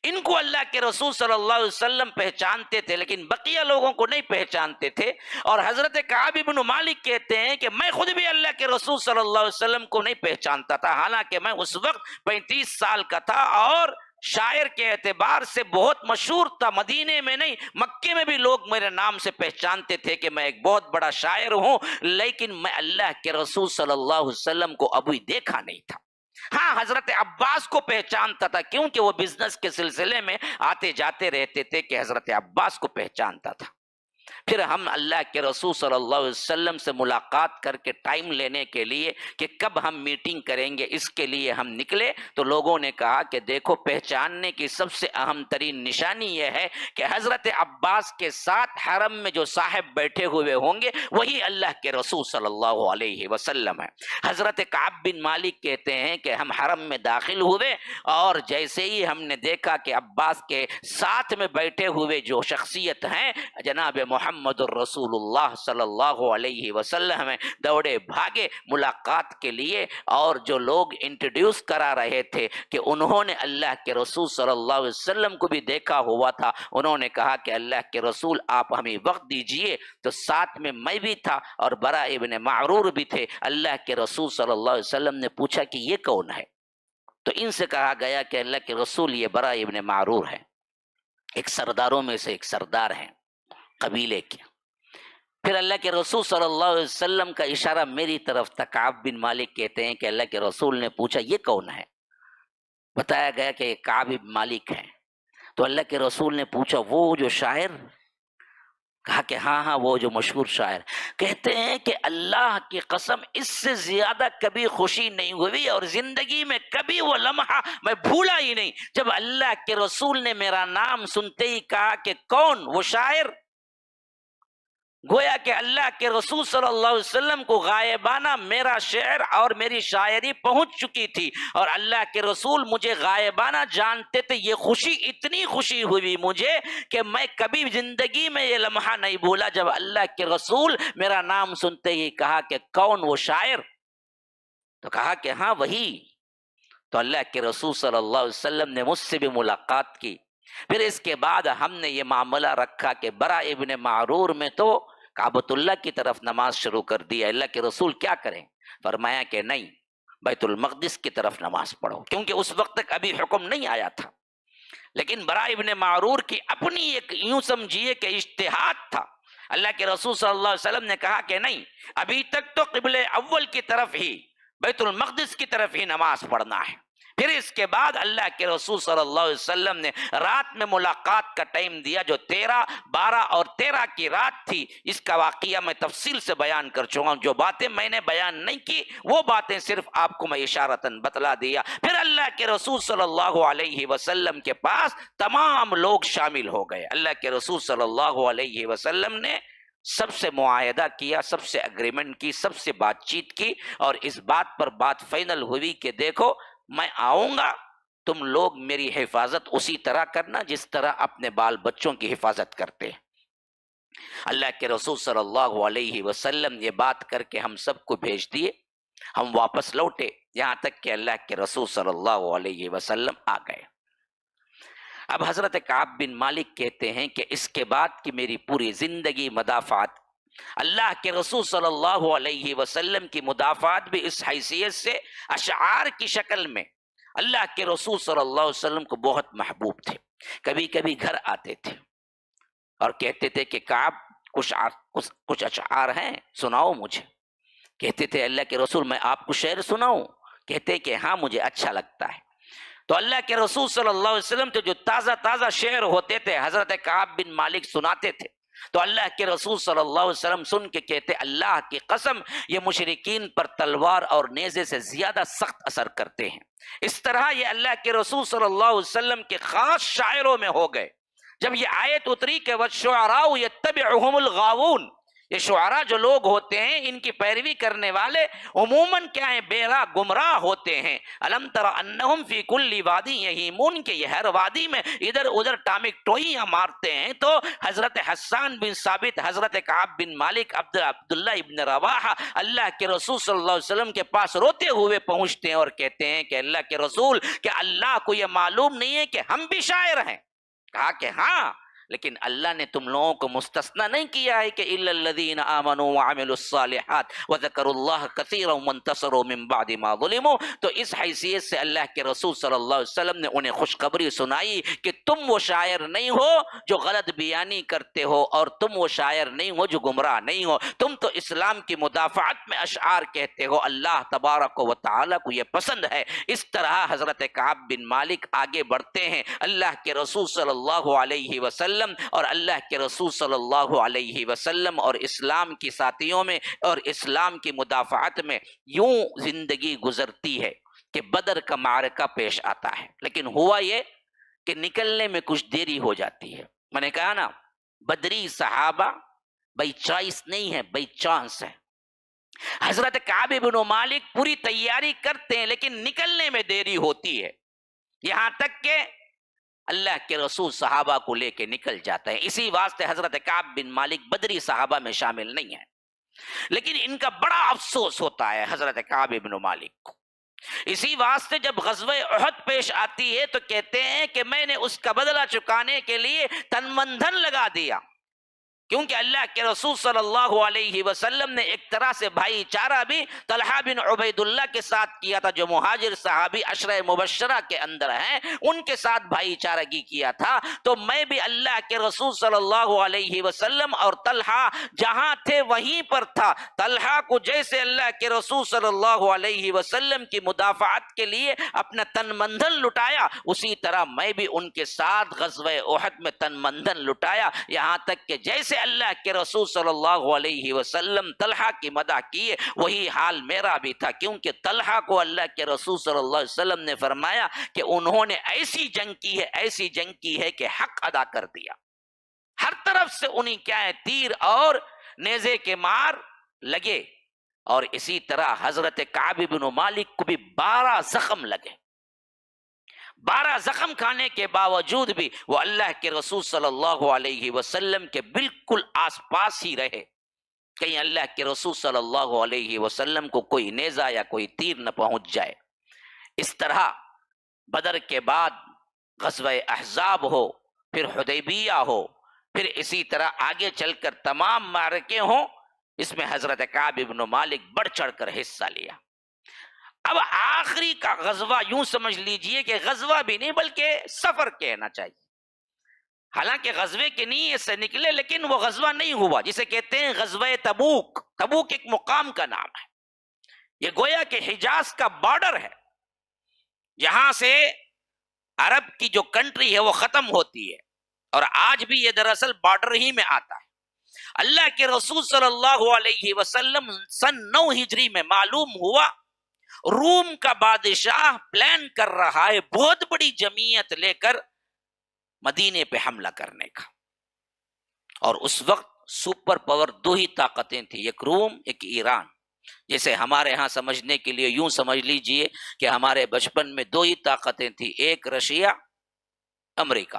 ان کو اللہ کے رسول صلی اللہ علیہ وسلم پہچانتے تھے، لیکن بقیہ لوگوں کو نہیں پہچانتے تھے۔ اور حضرت کعب بن مالک کہتے ہیں کہ میں خود بھی اللہ کے رسول صلی اللہ علیہ وسلم کو نہیں پہچانتا تھا، حالانکہ میں اس وقت 35 سال کا تھا اور شاعر کے اعتبار سے بہت مشہور تھا۔ مدینے میں نہیں مکے میں بھی لوگ میرے نام سے پہچانتے تھے کہ میں ایک بہت بڑا شاعر ہوں، لیکن میں اللہ کے رسول صلی اللہ علیہ وسلم کو ابھی دیکھا نہیں تھا۔ ہاں حضرت عباس کو پہچانتا تھا، کیونکہ وہ بزنس کے سلسلے میں آتے جاتے رہتے تھے، کہ حضرت عباس کو پہچانتا تھا۔ پھر ہم اللہ کے رسول صلی اللہ علیہ وسلم سے ملاقات کر کے ٹائم لینے کے لیے کہ کب ہم میٹنگ کریں گے اس کے لیے ہم نکلے، تو لوگوں نے کہا کہ دیکھو پہچاننے کی سب سے اہم ترین نشانی یہ ہے کہ حضرت عباس کے ساتھ حرم میں جو صاحب بیٹھے ہوئے ہوں گے وہی اللہ کے رسول صلی اللہ علیہ وسلم ہے۔ حضرت کعب بن مالک کہتے ہیں کہ ہم حرم میں داخل ہوئے، اور جیسے ہی ہم نے دیکھا کہ عباس کے ساتھ میں بیٹھے ہوئے جو شخصیت ہیں جناب محمد الرسول اللہ صلی اللہ علیہ وسلم میں، دوڑے بھاگے ملاقات کے لیے۔ اور جو لوگ انٹروڈیوس کرا رہے تھے کہ انہوں نے اللہ کے رسول صلی اللہ علیہ وسلم کو بھی دیکھا ہوا تھا، انہوں نے کہا کہ اللہ کے رسول آپ ہمیں وقت دیجئے، تو ساتھ میں میں بھی تھا اور برا ابن معرور بھی تھے۔ اللہ کے رسول صلی اللہ علیہ وسلم نے پوچھا کہ یہ کون ہے؟ تو ان سے کہا گیا کہ اللہ کے رسول یہ برا ابن معرور ہے، ایک سرداروں میں سے ایک سردار ہیں قبیلے کے۔ پھر اللہ کے رسول صلی اللہ علیہ وسلم کا اشارہ میری طرف تھا۔ کعب بن مالک کہتے ہیں کہ اللہ کے رسول نے پوچھا یہ کون ہے؟ بتایا گیا کہ یہ کعب بن مالک ہے۔ تو اللہ کے رسول نے پوچھا وہ جو شاعر؟ کہا کہ ہاں وہ جو مشہور شاعر کہتے ہیں کہ اللہ کی قسم اس سے زیادہ کبھی خوشی نہیں ہوئی اور زندگی میں کبھی وہ لمحہ میں بھولا ہی نہیں جب اللہ کے رسول نے میرا نام سنتے ہی کہا کہ کون وہ شاعر. گویا کہ اللہ کے رسول صلی اللہ علیہ وسلم کو غائبانہ میرا شعر اور میری شاعری پہنچ چکی تھی اور اللہ کے رسول مجھے غائبانہ جانتے تھے. یہ خوشی اتنی خوشی ہوئی مجھے کہ میں کبھی زندگی میں یہ لمحہ نہیں بھولا جب اللہ کے رسول میرا نام سنتے ہی کہا کہ کون وہ شاعر. تو کہا کہ ہاں وہی. تو اللہ کے رسول صلی اللہ علیہ وسلم نے مجھ سے بھی ملاقات کی. پھر اس کے بعد ہم نے یہ معاملہ رکھا کہ برا ابن معرور میں تو کعبۃ اللہ کی طرف نماز شروع کر دی. اللہ کے رسول کیا کریں؟ فرمایا کہ نہیں، بیت المقدس کی طرف نماز پڑھو، کیونکہ اس وقت تک ابھی حکم نہیں آیا تھا. لیکن برا ابن معرور کی اپنی ایک یوں سمجھیے کہ اجتہاد تھا. اللہ کے رسول صلی اللہ علیہ وسلم نے کہا کہ نہیں، ابھی تک تو قبلہ اول کی طرف ہی، بیت المقدس کی طرف ہی نماز پڑھنا ہے. پھر اس کے بعد اللہ کے رسول صلی اللہ علیہ وسلم نے رات میں ملاقات کا ٹائم دیا جو 13، 12 اور 13 کی رات تھی. اس کا واقعہ میں تفصیل سے بیان کر چکا ہوں. جو باتیں میں نے بیان نہیں کی وہ باتیں صرف آپ کو میں اشارتاً بتلا دیا. پھر اللہ کے رسول صلی اللہ علیہ وسلم کے پاس تمام لوگ شامل ہو گئے. اللہ کے رسول صلی اللہ علیہ وسلم نے سب سے معاہدہ کیا، سب سے اگریمنٹ کی، سب سے بات چیت کی اور اس بات پر بات فائنل ہوئی کہ دیکھو میں آؤں گا، تم لوگ میری حفاظت اسی طرح کرنا جس طرح اپنے بال بچوں کی حفاظت کرتے ہیں. اللہ کے رسول صلی اللہ علیہ وسلم یہ بات کر کے ہم سب کو بھیج دیے. ہم واپس لوٹے یہاں تک کہ اللہ کے رسول صلی اللہ علیہ وسلم آ گئے. اب حضرت کعب بن مالک کہتے ہیں کہ اس کے بعد کی میری پوری زندگی مدافعات، اللہ کے رسول صلی اللہ علیہ وسلم کی مدافعات بھی اس حیثیت سے اشعار کی شکل میں. اللہ کے رسول صلی اللہ علیہ وسلم کو بہت محبوب تھے. کبھی کبھی گھر آتے تھے اور کہتے تھے کہ کعب کچھ اشعار ہیں سناؤ مجھے. کہتے تھے اللہ کے رسول میں آپ کو شعر سناؤں؟ کہتے کہ ہاں مجھے اچھا لگتا ہے. تو اللہ کے رسول صلی اللہ علیہ وسلم تو جو تازہ شعر ہوتے تھے حضرت کعب بن مالک سناتے تھے. تو اللہ کے رسول صلی اللہ علیہ وسلم سن کے کہتے اللہ کی قسم یہ مشرکین پر تلوار اور نیزے سے زیادہ سخت اثر کرتے ہیں. اس طرح یہ اللہ کے رسول صلی اللہ علیہ وسلم کے خاص شاعروں میں ہو گئے. جب یہ آیت اتری کہ وَالشُّعَرَاءُ يَتَّبِعُهُمُ الْغَاوُونَ، یہ شعراء جو لوگ ہوتے ہیں ان کی پیروی کرنے والے عموماً کیا ہیں؟ بیراہ گمراہ ہوتے ہیں. الم تر انہم فی کل وادی یہیمون، کہ یہ ہر وادی میں ادھر ادھر ٹامک ٹوئیاں مارتے ہیں. تو حضرت حسان بن ثابت، حضرت کعب بن مالک، عبداللہ ابن رواحہ اللہ کے رسول صلی اللہ علیہ وسلم کے پاس روتے ہوئے پہنچتے ہیں اور کہتے ہیں کہ اللہ کے رسول، کہ اللہ کو یہ معلوم نہیں ہے کہ ہم بھی شاعر ہیں؟ کہا کہ ہاں، لیکن اللہ نے تم لوگوں کو مستثنا نہیں کیا ہے کہ الا الذین آمنوا وعملوا الصالحات وذکروا اللہ کثیرا وانتصروا من بعد ما ظلموا. تو اس حیثیت سے اللہ کے رسول صلی اللہ علیہ وسلم نے انہیں خوشخبری سنائی کہ تم وہ شاعر نہیں ہو جو غلط بیانی کرتے ہو اور تم وہ شاعر نہیں ہو جو گمراہ نہیں ہو. تم تو اسلام کی مدافعت میں اشعار کہتے ہو. اللہ تبارک و تعالیٰ کو یہ پسند ہے. اس طرح حضرت کعب بن مالک آگے بڑھتے ہیں. اللہ کے رسول صلی اللہ علیہ وسلم اور اللہ کے رسول صلی اللہ علیہ وسلم اور اسلام کی ساتھیوں میں اور اسلام کی مدافعت میں یوں زندگی گزرتی ہے کہ بدر کا معرکہ پیش آتا ہے. لیکن ہوا یہ کہ نکلنے میں کچھ دیری ہو جاتی ہے. میں نے کہا نا بدری صحابہ بائی چوائس نہیں ہے، بائی چانس ہے. حضرت کعب بن مالک پوری تیاری کرتے ہیں لیکن نکلنے میں دیری ہوتی ہے، یہاں تک کہ اللہ کے رسول صحابہ کو لے کے نکل جاتا ہے. اسی واسطے حضرت کعب بن مالک بدری صحابہ میں شامل نہیں ہیں. لیکن ان کا بڑا افسوس ہوتا ہے حضرت کعب بن مالک کو. اسی واسطے جب غزوہ احد پیش آتی ہے تو کہتے ہیں کہ میں نے اس کا بدلہ چکانے کے لیے تن من دھن لگا دیا، کیونکہ اللہ کے رسول صلی اللہ علیہ وسلم نے ایک طرح سے بھائی چارہ بھی طلحہ بن عبید اللہ کے ساتھ کیا تھا، جو مہاجر صحابی عشرہ مبشرہ کے اندر ہیں، ان کے ساتھ بھائی چارگی کیا تھا. تو میں بھی اللہ کے رسول صلی اللہ علیہ وسلم اور طلحہ جہاں تھے وہیں پر تھا. طلحہ کو جیسے اللہ کے رسول صلی اللہ علیہ وسلم کی مدافعت کے لیے اپنا تن مندن لٹایا، اسی طرح میں بھی ان کے ساتھ غزوہ احد میں تن مندن لٹایا. یہاں تک کہ جیسے اللہ کے رسول صلی اللہ علیہ وسلم طلحہ کی مدح کی ہے، وہی حال میرا بھی تھا، کیونکہ طلحہ کو اللہ کے رسول صلی اللہ علیہ وسلم نے فرمایا کہ انہوں نے ایسی جنگ کی ہے، ایسی جنگ کی ہے کہ حق ادا کر دیا، ہر طرف سے انہیں کیا ہے تیر اور نیزے کے مار لگے، اور اسی طرح حضرت کعب بن مالک کو بھی 12 زخم لگے، 12 زخم کھانے کے باوجود بھی وہ اللہ کے رسول صلی اللہ علیہ وسلم کے بالکل آس پاس ہی رہے، کہیں اللہ کے رسول صلی اللہ علیہ وسلم کو کوئی نیزہ یا کوئی تیر نہ پہنچ جائے۔ اس طرح بدر کے بعد غزوہ احزاب ہو، پھر حدیبیہ ہو، پھر اسی طرح آگے چل کر تمام معرکے ہوں، اس میں حضرت کعب بن مالک بڑھ چڑھ کر حصہ لیا۔ اب آخری کا غزوہ یوں سمجھ لیجئے کہ غزوہ بھی نہیں بلکہ سفر کہنا چاہیے، حالانکہ غزوے کے نیت سے نکلے لیکن وہ غزوہ نہیں ہوا، جسے کہتے ہیں غزوہ تبوک۔ تبوک ایک مقام کا نام ہے، یہ گویا کہ حجاز کا بارڈر ہے، یہاں سے عرب کی جو کنٹری ہے وہ ختم ہوتی ہے، اور آج بھی یہ دراصل بارڈر ہی میں آتا ہے۔ اللہ کے رسول صلی اللہ علیہ وسلم سن 9 ہجری میں معلوم ہوا روم کا بادشاہ پلان کر رہا ہے بہت بڑی جمعیت لے کر مدینے پہ حملہ کرنے کا، اور اس وقت سپر پاور 2 ہی طاقتیں تھیں، ایک روم ایک ایران۔ جیسے ہمارے ہاں سمجھنے کے لیے یوں سمجھ لیجئے کہ ہمارے بچپن میں 2 ہی طاقتیں تھیں، ایک رشیا، امریکہ۔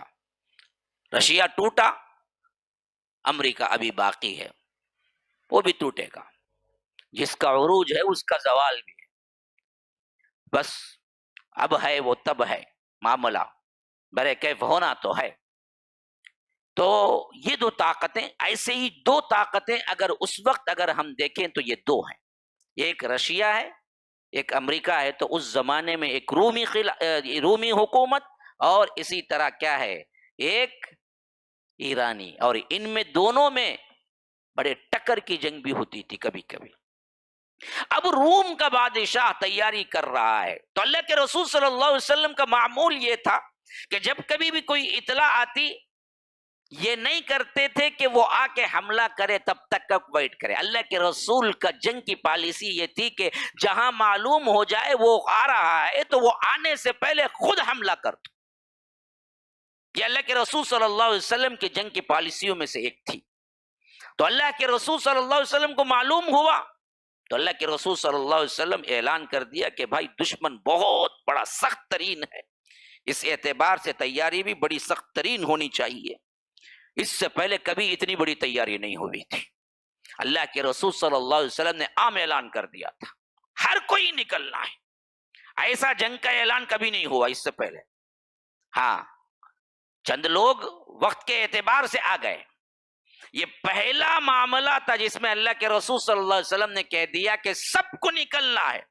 رشیا ٹوٹا، امریکہ ابھی باقی ہے، وہ بھی ٹوٹے گا، جس کا عروج ہے اس کا زوال بھی ہے، بس اب ہے وہ تب ہے، معاملہ برے کیف ہونا تو ہے۔ تو یہ 2 طاقتیں، ایسے ہی 2 طاقتیں اگر اس وقت اگر ہم دیکھیں تو یہ 2 ہیں، ایک رشیا ہے ایک امریکہ ہے، تو اس زمانے میں ایک رومی حکومت اور اسی طرح کیا ہے ایک ایرانی، اور ان میں دونوں میں بڑے ٹکر کی جنگ بھی ہوتی تھی کبھی کبھی۔ اب روم کا بادشاہ تیاری کر رہا ہے، تو اللہ کے رسول صلی اللہ علیہ وسلم کا معمول یہ تھا کہ جب کبھی بھی کوئی اطلاع آتی، یہ نہیں کرتے تھے کہ وہ آ کے حملہ کرے تب تک ویٹ کرے۔ اللہ کے رسول کا جنگ کی پالیسی یہ تھی کہ جہاں معلوم ہو جائے وہ آ رہا ہے تو وہ آنے سے پہلے خود حملہ کر دو۔ یہ اللہ کے رسول صلی اللہ علیہ وسلم کی جنگ کی پالیسیوں میں سے ایک تھی۔ تو اللہ کے رسول صلی اللہ علیہ وسلم کو معلوم ہوا تو اللہ کے رسول صلی اللہ علیہ وسلم اعلان کر دیا کہ بھائی دشمن بہت بڑا سخت ترین ہے، اس اعتبار سے تیاری بھی بڑی سخت ترین ہونی چاہیے، اس سے پہلے کبھی اتنی بڑی تیاری نہیں ہوئی تھی۔ اللہ کے رسول صلی اللہ علیہ وسلم نے عام اعلان کر دیا تھا ہر کوئی نکلنا ہے، ایسا جنگ کا اعلان کبھی نہیں ہوا اس سے پہلے۔ ہاں چند لوگ وقت کے اعتبار سے آ گئے، یہ پہلا معاملہ تھا جس میں اللہ کے رسول صلی اللہ علیہ وسلم نے کہہ دیا کہ سب کو نکلنا ہے،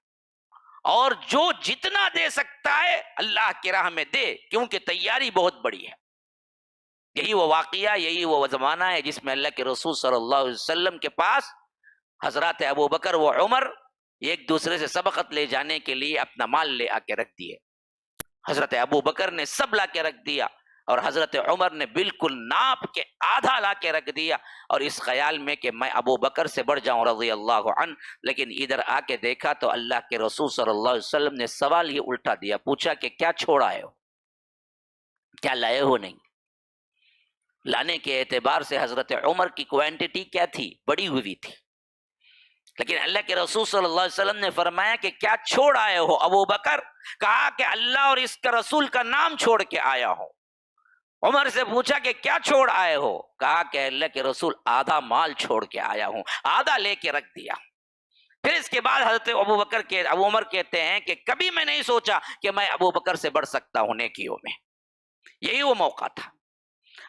اور جو جتنا دے سکتا ہے اللہ کی راہ میں دے، کیونکہ تیاری بہت بڑی ہے۔ یہی وہ واقعہ، یہی وہ زمانہ ہے جس میں اللہ کے رسول صلی اللہ علیہ وسلم کے پاس حضرات ابو بکر و عمر ایک دوسرے سے سبقت لے جانے کے لیے اپنا مال لے آ کے رکھ دیے۔ حضرت ابو بکر نے سب لا کے رکھ دیا، اور حضرت عمر نے بالکل ناپ کے آدھا لا کے رکھ دیا، اور اس خیال میں کہ میں ابو بکر سے بڑھ جاؤں رضی اللہ عنہ۔ لیکن ادھر آ کے دیکھا تو اللہ کے رسول صلی اللہ علیہ وسلم نے سوال ہی الٹا دیا، پوچھا کہ کیا چھوڑ آئے ہو، کیا لائے ہو؟ نہیں لانے کے اعتبار سے حضرت عمر کی کوانٹٹی کیا تھی؟ بڑی ہوئی تھی، لیکن اللہ کے رسول صلی اللہ علیہ وسلم نے فرمایا کہ کیا چھوڑ آئے ہو ابو بکر؟ کہا کہ اللہ اور اس کا رسول کا نام چھوڑ کے آیا ہوں۔ عمر سے پوچھا کہ کیا چھوڑ آئے ہو؟ کہا کہ اللہ کے رسول آدھا مال چھوڑ کے آیا ہوں، آدھا لے کے رکھ دیا۔ پھر اس کے بعد حضرت ابو عمر کہتے ہیں کہ کبھی میں نہیں سوچا کہ میں ابو بکر سے بڑھ سکتا ہوں نیکیوں میں۔ یہی وہ موقع تھا،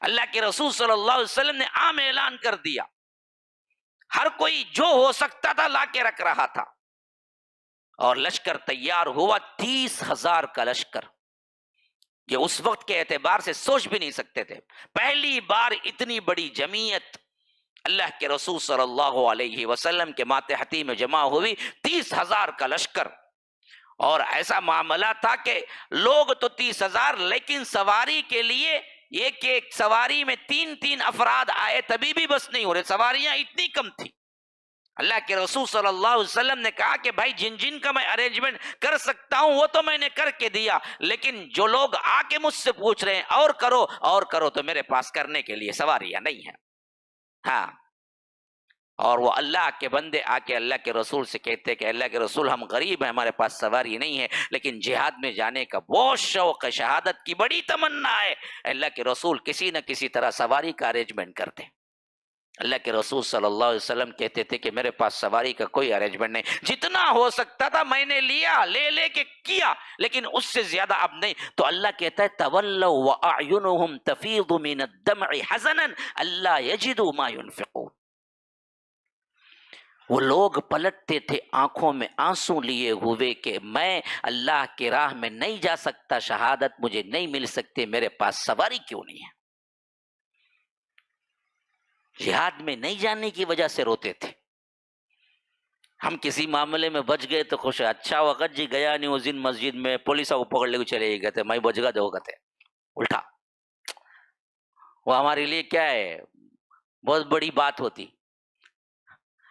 اللہ کے رسول صلی اللہ علیہ وسلم نے عام اعلان کر دیا، ہر کوئی جو ہو سکتا تھا لا کے رکھ رہا تھا، اور لشکر تیار ہوا 30,000 کا لشکر، یہ اس وقت کے اعتبار سے سوچ بھی نہیں سکتے تھے۔ پہلی بار اتنی بڑی جمعیت اللہ کے رسول صلی اللہ علیہ وسلم کے ماتحتی میں جمع ہوئی، 30,000 کا لشکر، اور ایسا معاملہ تھا کہ لوگ تو 30,000 لیکن سواری کے لیے ایک ایک سواری میں 3 افراد آئے تبھی بھی بس نہیں ہو رہے، سواریاں اتنی کم تھی۔ اللہ کے رسول صلی اللہ علیہ وسلم نے کہا کہ بھائی جن جن کا میں ارینجمنٹ کر سکتا ہوں وہ تو میں نے کر کے دیا، لیکن جو لوگ آ کے مجھ سے پوچھ رہے ہیں اور کرو تو میرے پاس کرنے کے لیے سواریاں نہیں ہیں۔ ہاں، اور وہ اللہ کے بندے آ کے اللہ کے رسول سے کہتے کہ اللہ کے رسول ہم غریب ہیں، ہمارے پاس سواری نہیں ہے، لیکن جہاد میں جانے کا بہت شوق ہے، شہادت کی بڑی تمنا ہے۔ اللہ کے رسول کسی نہ کسی طرح سواری کا ارینجمنٹ کرتے۔ اللہ کے رسول صلی اللہ علیہ وسلم کہتے تھے کہ میرے پاس سواری کا کوئی ارینجمنٹ نہیں، جتنا ہو سکتا تھا میں نے لیا، لے کے کیا، لیکن اس سے زیادہ اب نہیں۔ تو اللہ کہتا ہے تولوا واعینہم تفیض من الدمع حزنا الا یجدوا ما ينفقون۔ وہ لوگ پلٹتے تھے آنکھوں میں آنسو لیے ہوئے کہ میں اللہ کے راہ میں نہیں جا سکتا، شہادت مجھے نہیں مل سکتی، میرے پاس سواری کیوں نہیں ہے۔ جہاد میں نہیں جانے کی وجہ سے روتے تھے۔ ہم کسی معاملے میں بچ گئے تو خوش ہے، اچھا وقت جی گیا نہیں اس دن مسجد میں، پولیس کو پکڑ لے کے چلے گئے تھے، میں بچ گا دو گئے، الٹا وہ ہمارے لیے کیا ہے، بہت بڑی بات ہوتی۔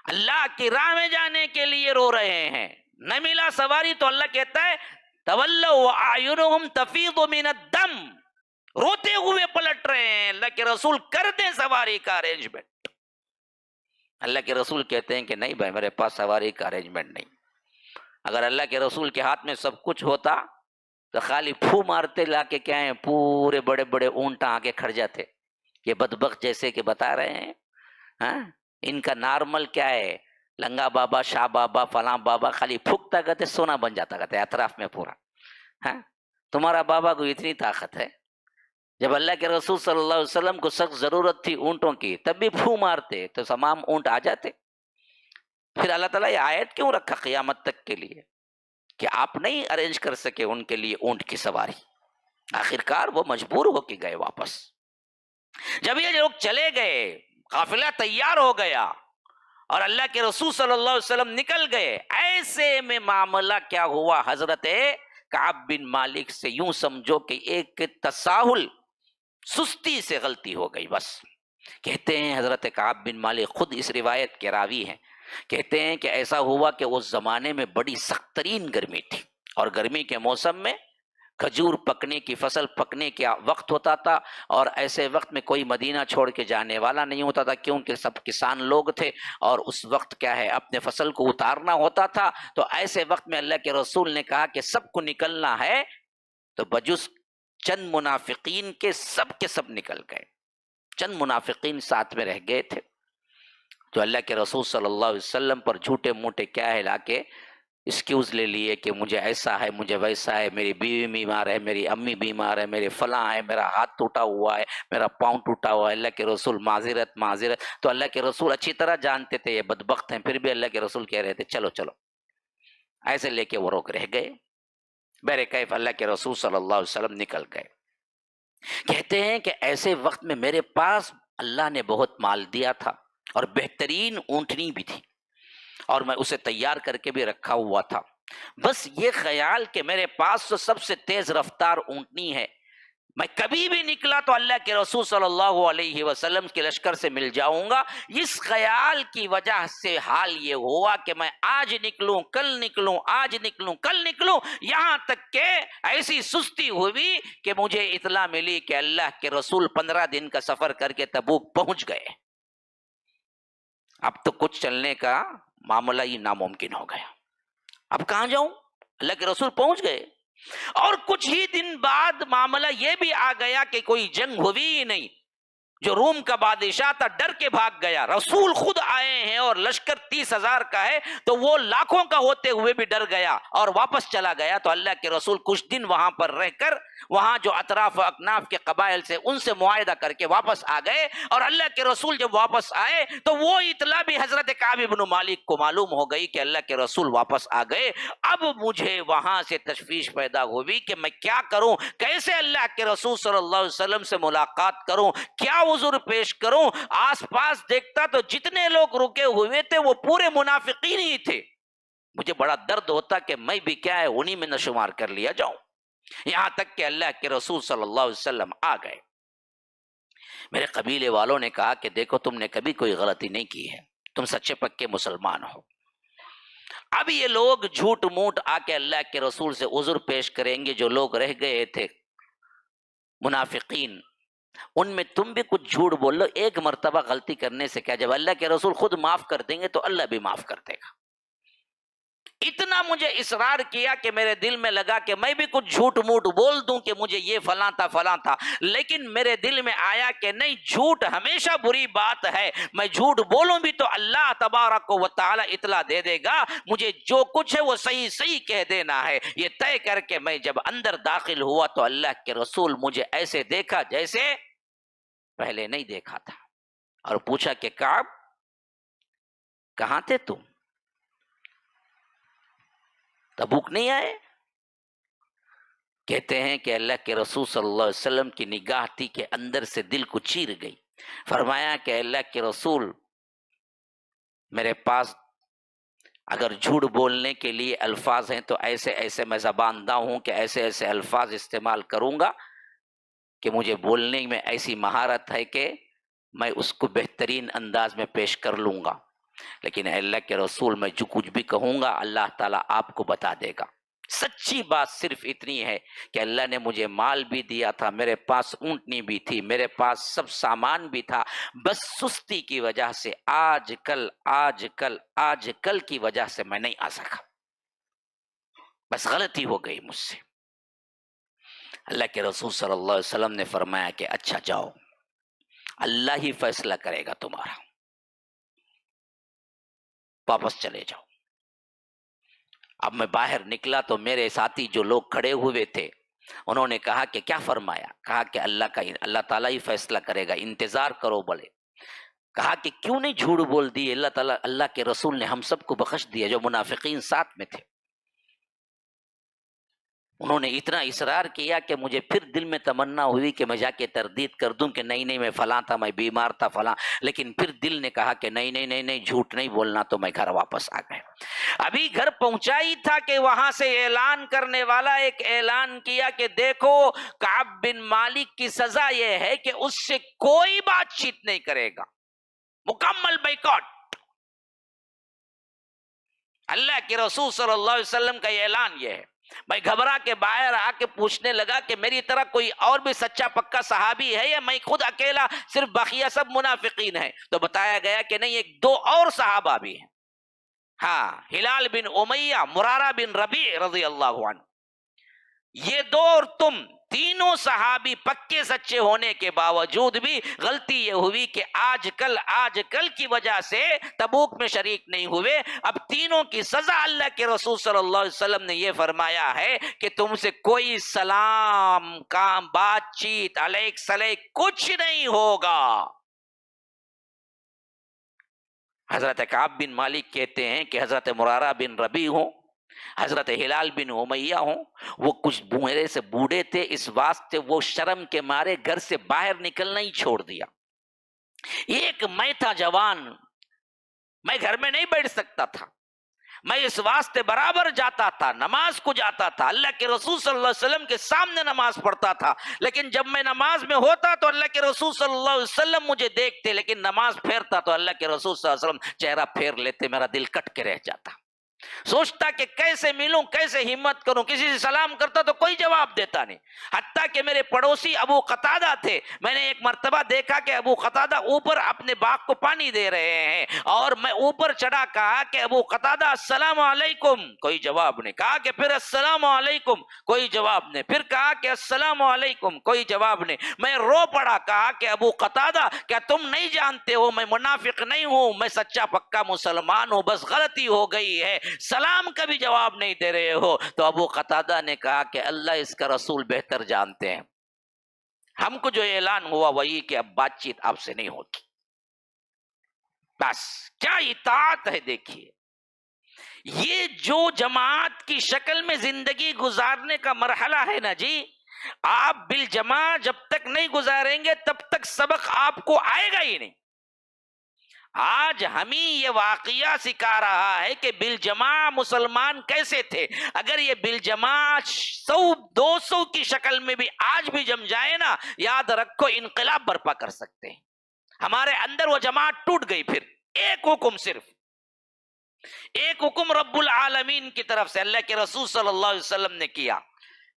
اللہ کی راہ میں جانے کے لیے رو رہے ہیں، نہ ملا سواری تو اللہ کہتا ہے تولوا واعینہم تفیض من الدم، روتے ہوئے پلٹ رہے ہیں۔ اللہ کے رسول کر دیں سواری کا ارینجمنٹ۔ اللہ کے رسول کہتے ہیں کہ نہیں بھائی میرے پاس سواری کا ارینجمنٹ نہیں۔ اگر اللہ کے رسول کے ہاتھ میں سب کچھ ہوتا تو خالی پھو مارتے لا کے کیا ہیں، پورے بڑے بڑے اونٹ آگے کھڑ جاتے۔ یہ بدبخت جیسے کہ بتا رہے ہیں، ہاں ان کا نارمل کیا ہے، لنگا بابا، شاہ بابا، فلاں بابا، خالی پھکتا کہتے سونا بن جاتا کہتے اطراف میں پورا۔ ہاں تمہارا بابا کو اتنی طاقت ہے، جب اللہ کے رسول صلی اللہ علیہ وسلم کو سخت ضرورت تھی اونٹوں کی تب بھی پھو مارتے تو تمام اونٹ آ جاتے۔ پھر اللہ تعالیٰ یہ آیت کیوں رکھا قیامت تک کے لیے کہ آپ نہیں ارینج کر سکے ان کے لیے اونٹ کی سواری؟ آخرکار وہ مجبور ہو کے گئے واپس۔ جب یہ لوگ چلے گئے، قافلہ تیار ہو گیا اور اللہ کے رسول صلی اللہ علیہ وسلم نکل گئے، ایسے میں معاملہ کیا ہوا، حضرت کعب بن مالک سے یوں سمجھو کہ ایک تساہل، سستی سے غلطی ہو گئی۔ بس کہتے ہیں حضرت کعب بن مالک خود اس روایت کے راوی ہیں، کہتے ہیں کہ ایسا ہوا کہ اس زمانے میں بڑی سخت ترین گرمی تھی، اور گرمی کے موسم میں کھجور پکنے کی، فصل پکنے کا وقت ہوتا تھا، اور ایسے وقت میں کوئی مدینہ چھوڑ کے جانے والا نہیں ہوتا تھا کیونکہ سب کسان لوگ تھے، اور اس وقت کیا ہے اپنے فصل کو اتارنا ہوتا تھا۔ تو ایسے وقت میں اللہ کے رسول نے کہا کہ سب کو نکلنا ہے، تو بجز چند منافقین کے سب نکل گئے، چند منافقین ساتھ میں رہ گئے تھے، جو اللہ کے رسول صلی اللہ علیہ وسلم پر جھوٹے موٹے کیا ہے لا کے ایکسکیوز لے لیے کہ مجھے ایسا ہے، مجھے ویسا ہے، میری بیوی بیمار ہے، میری امی بیمار ہے، میرے فلاں ہے، میرا ہاتھ ٹوٹا ہوا ہے، میرا پاؤں ٹوٹا ہوا ہے، اللہ کے رسول معذرت معذرت۔ تو اللہ کے رسول اچھی طرح جانتے تھے یہ بدبخت ہیں، پھر بھی اللہ کے رسول کہہ رہے تھے چلو چلو، ایسے لے کے وہ روک رہ گئے۔ بہرکیف اللہ کے رسول صلی اللہ علیہ وسلم نکل گئے۔ کہتے ہیں کہ ایسے وقت میں میرے پاس اللہ نے بہت مال دیا تھا، اور بہترین اونٹنی بھی تھی، اور میں اسے تیار کر کے بھی رکھا ہوا تھا۔ بس یہ خیال کہ میرے پاس تو سب سے تیز رفتار اونٹنی ہے، میں کبھی بھی نکلا تو اللہ کے رسول صلی اللہ علیہ وسلم کے لشکر سے مل جاؤں گا، اس خیال کی وجہ سے حال یہ ہوا کہ میں آج نکلوں کل نکلوں، آج نکلوں کل نکلوں، یہاں تک کہ ایسی سستی ہوئی کہ مجھے اطلاع ملی کہ اللہ کے رسول 15 دن کا سفر کر کے تبوک پہنچ گئے۔ اب تو کچھ چلنے کا معاملہ ہی ناممکن ہو گیا، اب کہاں جاؤں، اللہ کے رسول پہنچ گئے۔ اور کچھ ہی دن بعد معاملہ یہ بھی آ گیا کہ کوئی جنگ ہوئی ہی نہیں، جو روم کا بادشاہ تھا ڈر کے بھاگ گیا، رسول خود آئے ہیں اور لشکر 30,000 کا ہے، تو وہ لاکھوں کا ہوتے ہوئے بھی ڈر گیا اور واپس چلا گیا۔ تو اللہ کے رسول کچھ دن وہاں پر رہ کر وہاں جو اطراف و اکناف کے قبائل سے ان سے معاہدہ کر کے واپس آ گئے، اور اللہ کے رسول جب واپس آئے تو وہ اطلاع بھی حضرت کعب بن مالک کو معلوم ہو گئی کہ اللہ کے رسول واپس آ گئے۔ اب مجھے وہاں سے تشویش پیدا ہوئی کہ میں کیا کروں، کیسے اللہ کے رسول صلی اللہ علیہ وسلم سے ملاقات کروں، کیا عذر پیش کروں۔ آس پاس دیکھتا تو جتنے لوگ رکے ہوئے تھے وہ پورے منافقین ہی تھے، مجھے بڑا درد ہوتا کہ میں بھی کیا ہے انہی میں نہ شمار کر لیا جاؤں۔ یہاں تک کہ اللہ کے رسول صلی اللہ علیہ وسلم آ گئے، میرے قبیلے والوں نے کہا کہ دیکھو تم نے کبھی کوئی غلطی نہیں کی ہے، تم سچے پکے مسلمان ہو۔ اب یہ لوگ جھوٹ موٹ آ کے اللہ کے رسول سے عذر پیش کریں گے، جو لوگ رہ گئے تھے منافقین، ان میں تم بھی کچھ جھوٹ بول لو، ایک مرتبہ غلطی کرنے سے کیا، جب اللہ کے رسول خود معاف کر دیں گے تو اللہ بھی معاف کر دے گا۔ اتنا مجھے اصرار کیا کہ میرے دل میں لگا کہ میں بھی کچھ جھوٹ موٹ بول دوں کہ مجھے یہ فلاں تھا، لیکن میرے دل میں آیا کہ نہیں، جھوٹ ہمیشہ بری بات ہے، میں جھوٹ بولوں بھی تو اللہ تبارک و تعالی اطلاع دے دے گا، مجھے جو کچھ ہے وہ صحیح کہہ دینا ہے۔ یہ طے کر کے میں جب اندر داخل ہوا تو اللہ کے رسول مجھے ایسے دیکھا جیسے پہلے نہیں دیکھا تھا، اور پوچھا کہ کعب کہاں تھے تم، تبوک نہیں آئے؟ کہتے ہیں کہ اللہ کے رسول صلی اللہ علیہ وسلم کی نگاہ تھی کہ اندر سے دل کو چیر گئی۔ فرمایا کہ اللہ کے رسول، میرے پاس اگر جھوٹ بولنے کے لیے الفاظ ہیں تو ایسے میں زبان داں ہوں کہ ایسے الفاظ استعمال کروں گا کہ مجھے بولنے میں ایسی مہارت ہے کہ میں اس کو بہترین انداز میں پیش کر لوں گا، لیکن اللہ کے رسول میں جو کچھ بھی کہوں گا اللہ تعالیٰ آپ کو بتا دے گا۔ سچی بات صرف اتنی ہے کہ اللہ نے مجھے مال بھی دیا تھا، میرے پاس اونٹنی بھی تھی، میرے پاس سب سامان بھی تھا، بس سستی کی وجہ سے آج کل کی وجہ سے میں نہیں آ سکا، بس غلطی ہو گئی مجھ سے۔ اللہ کے رسول صلی اللہ علیہ وسلم نے فرمایا کہ اچھا جاؤ، اللہ ہی فیصلہ کرے گا تمہارا، واپس چلے جاؤ۔ اب میں باہر نکلا تو میرے ساتھی جو لوگ کھڑے ہوئے تھے انہوں نے کہا کہ کیا فرمایا؟ کہا کہ اللہ تعالیٰ ہی فیصلہ کرے گا، انتظار کرو بولے۔ کہا کہ کیوں نہیں جھوٹ بول دی؟ اللہ کے رسول نے ہم سب کو بخش دیا جو منافقین ساتھ میں تھے۔ انہوں نے اتنا اصرار کیا کہ مجھے پھر دل میں تمنا ہوئی کہ میں جا کے تردید کر دوں کہ نہیں میں فلاں تھا، میں بیمار تھا فلاں، لیکن پھر دل نے کہا کہ نہیں جھوٹ نہیں بولنا، تو میں گھر واپس آ گئے۔ ابھی گھر پہنچا ہی تھا کہ وہاں سے اعلان کرنے والا ایک اعلان کیا کہ دیکھو کعب بن مالک کی سزا یہ ہے کہ اس سے کوئی بات چیت نہیں کرے گا، مکمل بائیکاٹ۔ اللہ کے رسول صلی اللہ علیہ وسلم کا یہ اعلان یہ ہے۔ میں گھبرا کے باہر آ کے پوچھنے لگا کہ میری طرح کوئی اور بھی سچا پکا صحابی ہے یا میں خود اکیلا صرف باقیہ سب منافقین ہیں؟ تو بتایا گیا کہ نہیں، دو اور صحابہ بھی ہیں، ہاں، ہلال بن امیہ، مرارہ بن ربیع رضی اللہ عنہ، یہ دو اور تم تینوں صحابی پکے سچے ہونے کے باوجود بھی غلطی یہ ہوئی کہ آج کل کی وجہ سے تبوک میں شریک نہیں ہوئے۔ اب تینوں کی سزا اللہ کے رسول صلی اللہ علیہ وسلم نے یہ فرمایا ہے کہ تم سے کوئی سلام کام بات چیت علیک سلیک کچھ نہیں ہوگا۔ حضرت کعب بن مالک کہتے ہیں کہ حضرت مرارہ بن ربیع ہوں، حضرت ہلال بن امیہ ہوں، وہ کچھ بوڑھے سے بوڑھے تھے، اس واسطے وہ شرم کے مارے گھر سے باہر نکلنا ہی چھوڑ دیا۔ ایک میں تھا جوان، میں گھر میں نہیں بیٹھ سکتا تھا، میں اس واسطے برابر جاتا تھا، نماز کو جاتا تھا، اللہ کے رسول صلی اللہ علیہ وسلم کے سامنے نماز پڑھتا تھا، لیکن جب میں نماز میں ہوتا تو اللہ کے رسول صلی اللہ علیہ وسلم مجھے دیکھتے، لیکن نماز پھیرتا تو اللہ کے رسول صلی اللہ علیہ وسلم چہرہ پھیر لیتے، میرا دل کٹ کے رہ جاتا۔ سوچتا کہ کیسے ملوں، کیسے ہمت کروں، کسی سے سلام کرتا تو کوئی جواب دیتا نہیں۔ حتیٰ کہ میرے پڑوسی ابو قتادہ تھے، میں نے ایک مرتبہ دیکھا کہ ابو قتادہ اوپر اپنے باغ کو پانی دے رہے ہیں، اور میں اوپر چڑھا، کہا کہ ابو قتادہ السلام علیکم، کوئی جواب نہیں، کہا کہ پھر السلام علیکم، کوئی جواب نہیں، پھر کہا کہ السلام علیکم، کوئی جواب نہیں۔ میں رو پڑا، کہا کہ ابو قتادہ کیا تم نہیں جانتے ہو میں منافق نہیں ہوں، میں سچا پکا مسلمان ہوں، بس غلطی ہو گئی ہے، سلام کا بھی جواب نہیں دے رہے ہو؟ تو ابو قتادہ نے کہا کہ اللہ اس کا رسول بہتر جانتے ہیں، ہم کو جو اعلان ہوا وہی کہ اب بات چیت آپ سے نہیں ہوگی۔ بس کیا اطاعت ہے! دیکھیے، یہ جو جماعت کی شکل میں زندگی گزارنے کا مرحلہ ہے نا جی، آپ بالجماع جب تک نہیں گزاریں گے تب تک سبق آپ کو آئے گا ہی نہیں۔ آج ہمیں یہ واقعہ سکھا رہا ہے کہ بالجماع مسلمان کیسے تھے. اگر یہ بالجماع 100-200 کی شکل میں بھی آج بھی جم جائے نا، یاد رکھو انقلاب برپا کر سکتے ہیں. ہمارے اندر وہ جماعت ٹوٹ گئی. پھر ایک حکم، صرف ایک حکم رب العالمین کی طرف سے اللہ کے رسول صلی اللہ علیہ وسلم نے کیا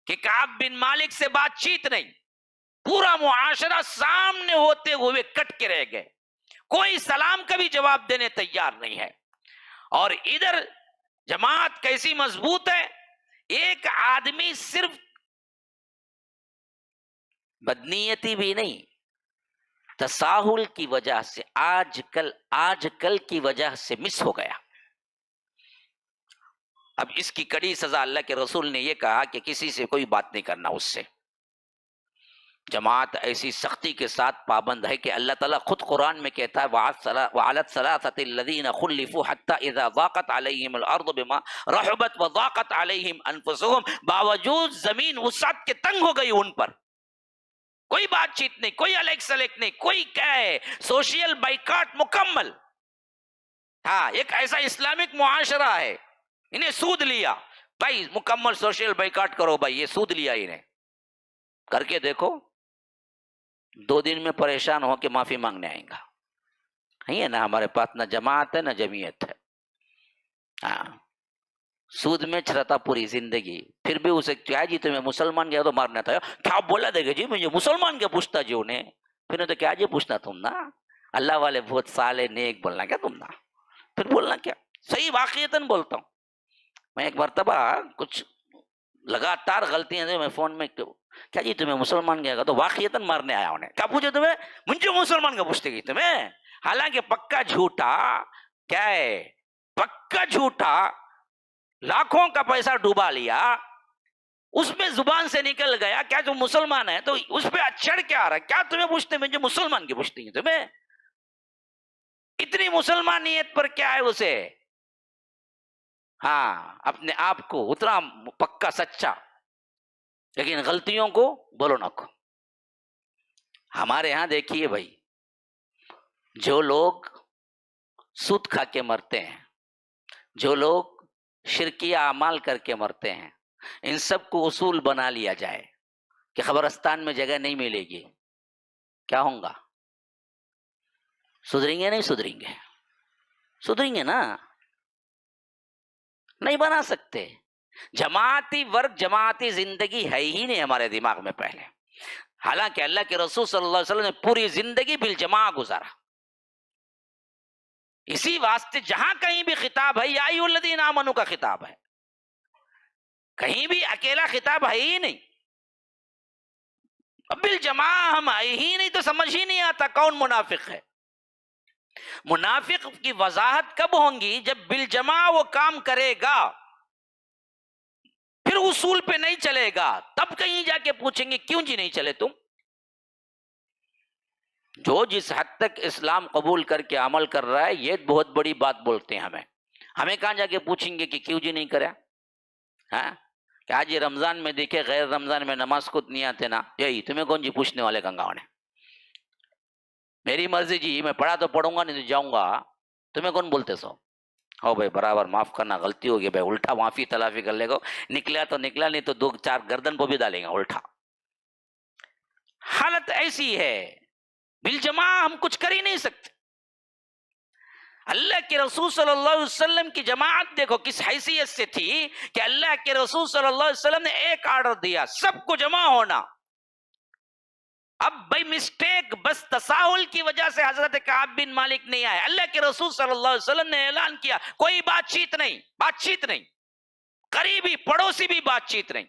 کہ کعب بن مالک سے بات چیت نہیں. پورا معاشرہ سامنے ہوتے ہوئے کٹ کے رہ گئے، کوئی سلام کا بھی جواب دینے تیار نہیں ہے. اور ادھر جماعت کیسی مضبوط ہے، ایک آدمی صرف بدنیتی بھی نہیں، تساہل کی وجہ سے آج کل کی وجہ سے مس ہو گیا. اب اس کی کڑی سزا اللہ کے رسول نے یہ کہا کہ کسی سے کوئی بات نہیں کرنا اس سے. جماعت ایسی سختی کے ساتھ پابند ہے کہ اللہ تعالیٰ خود قرآن میں کہتا ہے وَعَلَى الثَّلَاثَةِ الَّذِينَ خُلِّفُوا حَتَّى إِذَا ضَاقَتْ عَلَيْهِمُ الْأَرْضُ بِمَا رَحُبَتْ وَضَاقَتْ عَلَيْهِمْ أَنفُسُهُمْ، باوجود زمین وسعت کے تنگ ہو گئی ان پر، کوئی بات چیت نہیں، کوئی الیک سلیک نہیں، کوئی کیا ہے سوشل بائیکاٹ مکمل. ہاں، ایک ایسا اسلامک معاشرہ ہے، انہیں سود لیا بھائی، مکمل سوشل بائیکاٹ کرو بھائی، یہ سود لیا انہیں. کر کے دیکھو 2 دن میں پریشان ہو کے معافی مانگنے آئیں گا. ہے نا، ہمارے پاس نہ جماعت ہے نہ جمعیت ہے. ہاں، سود میں چھرتا پوری زندگی. پھر بھی اسے کیا جی تمہیں مسلمان گیا تو مارنا تھا، کیا بولا دے گا جی مجھے مسلمان کیا پوچھتا جی انہیں. پھر تو کیا جی پوچھنا تم نا، اللہ والے بہت سالے نیک بولنا کیا تم نا، پھر بولنا کیا. صحیح واقعیتاً بولتا ہوں. میں ایک مرتبہ کچھ لگاتار غلطیاں تھیں، میں فون میں کیا جی تمہیں مسلمان کیا گا تو واقعیتاً مارنے آیا انہیں. کیا پوچھے تمہیں، مجھے مسلمان کا پوچھتے گی تمہیں. حالانکہ پکا جھوٹا کیا ہے، پکا جھوٹا، لاکھوں کا پیسہ ڈوبا لیا، اس میں زبان سے نکل گیا کیا تم مسلمان ہے، تو اس پہ چڑھ کے آ رہا ہے. کیا تمہیں پوچھتے، مجھے مسلمان کی پوچھتی ہیں تمہیں. اتنی مسلمانیت پر کیا ہے اسے. ہاں، اپنے آپ کو اتنا پکا سچا، لیکن غلطیوں کو بولو نہ کو. ہمارے ہاں دیکھیے بھائی، جو لوگ سود کھا کے مرتے ہیں، جو لوگ شرکیہ اعمال کر کے مرتے ہیں، ان سب کو اصول بنا لیا جائے کہ قبرستان میں جگہ نہیں ملے گی. کیا ہوں گا؟ سدھریں گے نہیں سدھریں گے؟ سدھریں گے نا، نہیں بنا سکتے. جماعتی ورک، جماعتی زندگی ہے ہی نہیں ہمارے دماغ میں پہلے. حالانکہ اللہ کے رسول صلی اللہ علیہ وسلم نے پوری زندگی بالجماع گزارا. اسی واسطے جہاں کہیں بھی خطاب ہے یا ایھا الذین آمنوا کا خطاب ہے، کہیں بھی اکیلا خطاب ہے ہی نہیں. اب بالجماع ہم آئے ہی نہیں تو سمجھ ہی نہیں آتا کون منافق ہے. منافق کی وضاحت کب ہوں گی؟ جب بالجماع وہ کام کرے گا، پھر اصول پہ نہیں چلے گا، تب کہیں جا کے پوچھیں گے کیوں جی نہیں چلے تم. جو جس حد تک اسلام قبول کر کے عمل کر رہا ہے یہ بہت بڑی بات بولتے ہیں. ہمیں کہاں جا کے پوچھیں گے کہ کیوں جی نہیں کرا. ہاں، کہ آج یہ رمضان میں دیکھے غیر رمضان میں نماز خود نہیں آتے نا، یہی تمہیں کون جی پوچھنے والے گنگاؤں نے. میری مرضی جی، میں پڑھا تو پڑھوں گا نہیں تو جاؤں گا، تمہیں کون بولتے سو. ہو بھائی برابر معاف کرنا، غلطی ہو گئی بھائی، الٹا معافی تلافی کر لے گا. نکلا تو نکلا، نہیں تو 2-4 گردن کو بھی ڈالیں گے الٹا. حالت ایسی ہے، بالجماع ہم کچھ کر ہی نہیں سکتے. اللہ کے رسول صلی اللہ علیہ وسلم کی جماعت دیکھو کس حیثیت سے تھی کہ اللہ کے رسول صلی اللہ علیہ وسلم نے ایک آرڈر دیا، سب کو جمع ہونا. اب بھائی مسٹیک بس تساہل کی وجہ سے حضرت کعب بن مالک نہیں آئے. اللہ کے رسول صلی اللہ علیہ وسلم نے اعلان کیا کوئی بات چیت نہیں، بات چیت نہیں، قریبی پڑوسی بھی بات چیت نہیں.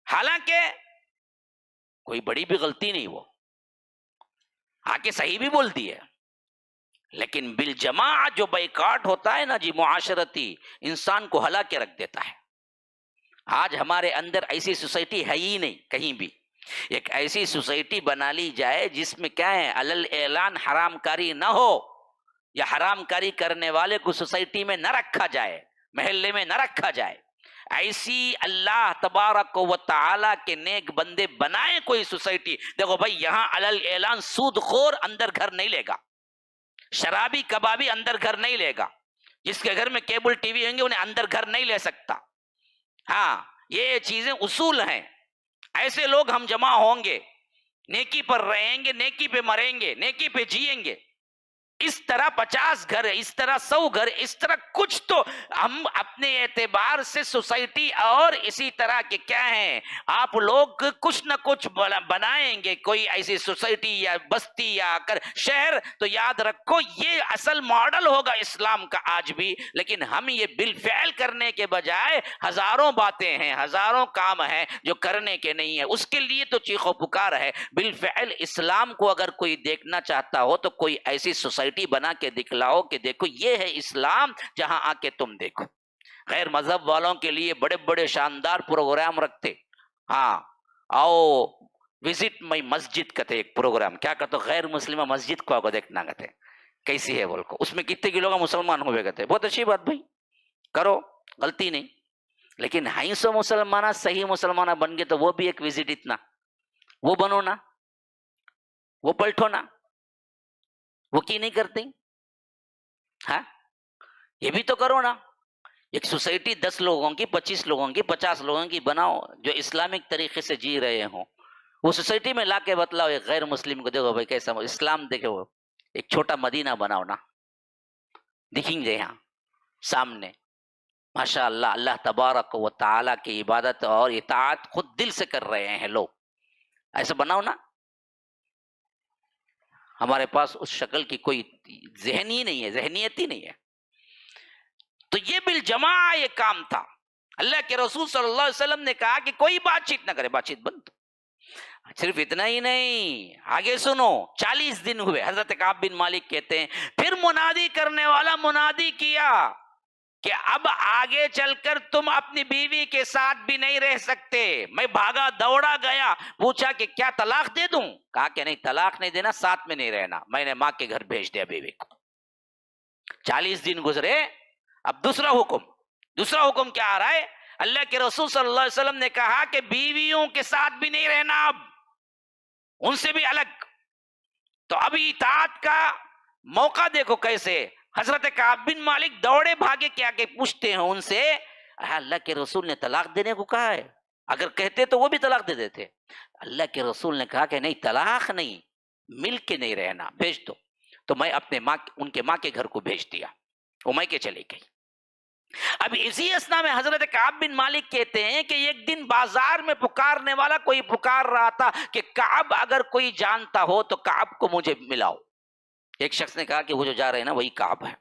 حالانکہ کوئی بڑی بھی غلطی نہیں، وہ آ کے صحیح بھی بولتی ہے، لیکن بالجماع جو بائیکاٹ ہوتا ہے نا جی معاشرتی، انسان کو ہلا کے رکھ دیتا ہے. آج ہمارے اندر ایسی سوسائٹی ہے ہی نہیں کہیں بھی. ایک ایسی سوسائٹی بنا لی جائے جس میں کیا ہے علل اعلان حرام کاری نہ ہو، یا حرام کاری کرنے والے کو سوسائٹی میں نہ رکھا جائے، محلے میں نہ رکھا جائے. ایسی اللہ تبارک و تعالی کے نیک بندے بنائیں کوئی سوسائٹی. دیکھو بھائی یہاں علل اعلان سود خور اندر گھر نہیں لے گا، شرابی کبابی اندر گھر نہیں لے گا، جس کے گھر میں کیبل ٹی وی ہوں گے انہیں اندر گھر نہیں لے سکتا. ہاں یہ چیزیں اصول ہیں. ایسے لوگ ہم جمع ہوں گے، نیکی پر رہیں گے، نیکی پہ مریں گے، نیکی پہ جئیں گے. اس طرح 50 گھر، اس طرح 100 گھر، اس طرح کچھ تو ہم اپنے اعتبار سے سوسائٹی اور اسی طرح کے کیا ہیں آپ لوگ کچھ نہ کچھ بنائیں گے، کوئی ایسی سوسائٹی یا بستی یا شہر. تو یاد رکھو یہ اصل ماڈل ہوگا اسلام کا آج بھی. لیکن ہم یہ بالفعل کرنے کے بجائے ہزاروں باتیں ہیں، ہزاروں کام ہیں جو کرنے کے نہیں ہیں. اس کے لیے تو چیخ و پکار ہے. بالفعل اسلام کو اگر کوئی دیکھنا چاہتا ہو تو کوئی ایسی سوسائٹی بنا کے دکھلاؤ کہ دیکھو یہ ہے اسلام، جہاں آ کے تم دیکھو. غیر مذہب والوں کے لیے بڑے بڑے شاندار پروگرام رکھتے. ہاں آؤ وزٹ مائی مسجد کہتے ایک پروگرام، کیا کہتے غیر مسلمہ مسجد کو آگے دیکھنا کہتے کیسی ہے بول کو، اس میں کتنے کلو کا مسلمان ہوئے کہتے. بہت اچھی بات بھائی، کرو، غلطی نہیں. لیکن 250 مسلمانہ صحیح مسلمانہ بن گئے تو وہ بھی ایک وزٹ اتنا، وہ بنو نا، وہ پلٹو نا، وہ کی نہیں کرتے؟ ہاں یہ بھی تو کرو نا. ایک سوسائٹی 10 لوگوں کی، 25 لوگوں کی، 50 لوگوں کی بناؤ جو اسلامک طریقے سے جی رہے ہوں. وہ سوسائٹی میں لا کے بتلاؤ ایک غیر مسلم کو، دیکھو بھائی کیسا اسلام، دیکھو ایک چھوٹا مدینہ بناؤ نا، دکھیں گے یہاں سامنے ماشاء اللہ. اللہ تبارک و تعالی کی عبادت اور اطاعت خود دل سے کر رہے ہیں لوگ. ایسا بناؤ نا. ہمارے پاس اس شکل کی کوئی ذہن ہی نہیں ہے، ذہنیت ہی نہیں ہے. تو یہ بالجماع یہ کام تھا. اللہ کے رسول صلی اللہ علیہ وسلم نے کہا کہ کوئی بات چیت نہ کرے، بات چیت بند. صرف اتنا ہی نہیں، آگے سنو. 40 دن ہوئے. حضرت کعب بن مالک کہتے ہیں پھر منادی کرنے والا منادی کیا کہ اب آگے چل کر تم اپنی بیوی کے ساتھ بھی نہیں رہ سکتے. میں بھاگا دوڑا گیا، پوچھا کہ کیا طلاق دے دوں؟ کہا کہ نہیں، طلاق نہیں دینا، ساتھ میں نہیں رہنا. میں نے ماں کے گھر بھیج دیا بیوی کو. 40 دن گزرے. اب دوسرا حکم کیا آ رہا ہے؟ اللہ کے رسول صلی اللہ علیہ وسلم نے کہا کہ بیویوں کے ساتھ بھی نہیں رہنا، اب ان سے بھی الگ. تو ابھی اطاعت کا موقع دیکھو کیسے. حضرت کعب بن مالک دوڑے بھاگے کیا کہ پوچھتے ہیں ان سے اللہ کے رسول نے طلاق دینے کو کہا ہے. اگر کہتے تو وہ بھی طلاق دے دیتے. اللہ کے رسول نے کہا کہ نہیں، طلاق نہیں، مل کے نہیں رہنا، بھیج دو. تو میں اپنے ان کے ماں کے گھر کو بھیج دیا، وہ میں کے چلے گئی. اب اسی اسنا میں حضرت کعب بن مالک کہتے ہیں کہ ایک دن بازار میں پکارنے والا کوئی پکار رہا تھا کہ کعب اگر کوئی جانتا ہو تو کعب کو مجھے ملاؤ. ایک شخص نے کہا کہ وہ جو جا رہے ہیں نا وہی کعب ہے.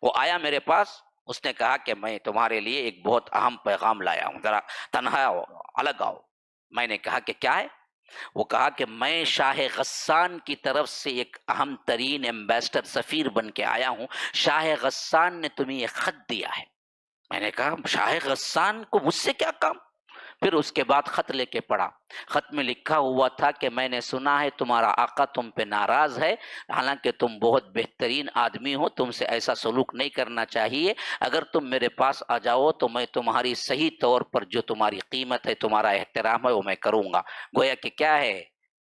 وہ آیا میرے پاس، اس نے کہا کہ میں تمہارے لیے ایک بہت اہم پیغام لایا ہوں، ذرا تنہا آؤ، الگ آؤ. میں نے کہا کہ کیا ہے؟ وہ کہا کہ میں شاہ غسان کی طرف سے ایک اہم ترین ایمبیسڈر، سفیر بن کے آیا ہوں. شاہ غسان نے تمہیں ایک خط دیا ہے. میں نے کہا شاہ غسان کو مجھ سے کیا کام؟ پھر اس کے بعد خط لے کے پڑھا. خط میں لکھا ہوا تھا کہ میں نے سنا ہے تمہارا آقا تم پہ ناراض ہے، حالانکہ تم بہت بہترین آدمی ہو، تم سے ایسا سلوک نہیں کرنا چاہیے. اگر تم میرے پاس آ جاؤ تو میں تمہاری صحیح طور پر جو تمہاری قیمت ہے، تمہارا احترام ہے، وہ میں کروں گا. گویا کہ کیا ہے،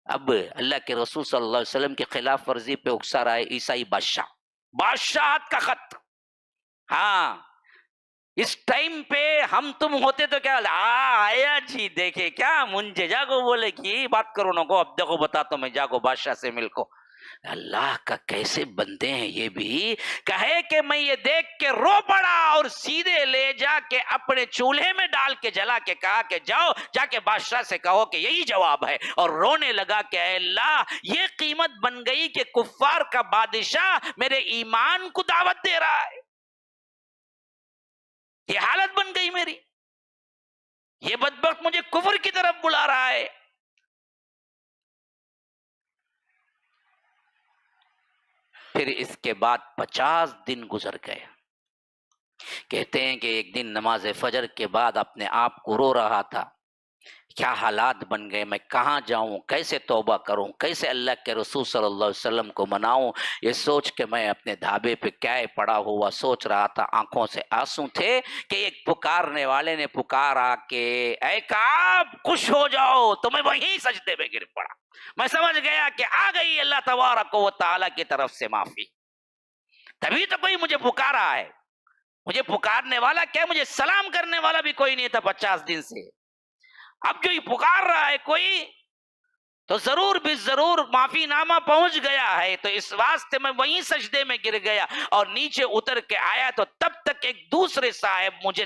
اب اللہ کے رسول صلی اللہ علیہ وسلم کی خلاف ورزی پہ اکسا رہا ہے عیسائی بادشاہت کا خط. ہاں اس ٹائم پہ ہم تم ہوتے تو کیا آیا جی دیکھے کیا منجے جاگو بولے کہ بات کرو نہ کو، اب دیکھو بتاتا ہوں میں، جاگو بادشاہ سے مل کو. اللہ کا کیسے بندے ہیں یہ بھی. کہے کہ میں یہ دیکھ کے رو پڑا اور سیدھے لے جا کے اپنے چولہے میں ڈال کے جلا کے کہا کہ جاؤ جا کے بادشاہ سے کہو کہ یہی جواب ہے. اور رونے لگا کہ اے اللہ یہ قیمت بن گئی کہ کفار کا بادشاہ میرے ایمان کو دعوت دے رہا ہے. یہ حالت بن گئی میری، یہ بدبخت مجھے کفر کی طرف بلا رہا ہے. پھر اس کے بعد 50 دن گزر گئے. کہتے ہیں کہ ایک دن نماز فجر کے بعد اپنے آپ کو رو رہا تھا، کیا حالات بن گئے، میں کہاں جاؤں، کیسے توبہ کروں، کیسے اللہ کے رسول صلی اللہ علیہ وسلم کو مناؤں. یہ سوچ کے میں اپنے دھابے پہ کیا پڑا ہوا سوچ رہا تھا. آنکھوں سے آنسو تھے کہ ایک پکارنے والے نے پکارا کہ اے کعب خوش ہو جاؤ. تو میں وہیں سجدے میں گر پڑا. میں سمجھ گیا کہ آ گئی اللہ تبارک و تعالیٰ کی طرف سے معافی. تبھی تو کوئی مجھے پکارا ہے. مجھے پکارنے والا کیا، مجھے سلام کرنے والا بھی کوئی نہیں تھا 50 دن سے. اب جو یہ پکار رہا ہے کوئی، تو ضرور بھی ضرور معافی نامہ پہنچ گیا ہے. تو اس واسطے میں وہیں سجدے میں گر گیا اور نیچے اتر کے آیا. تو تب تک ایک دوسرے صاحب مجھے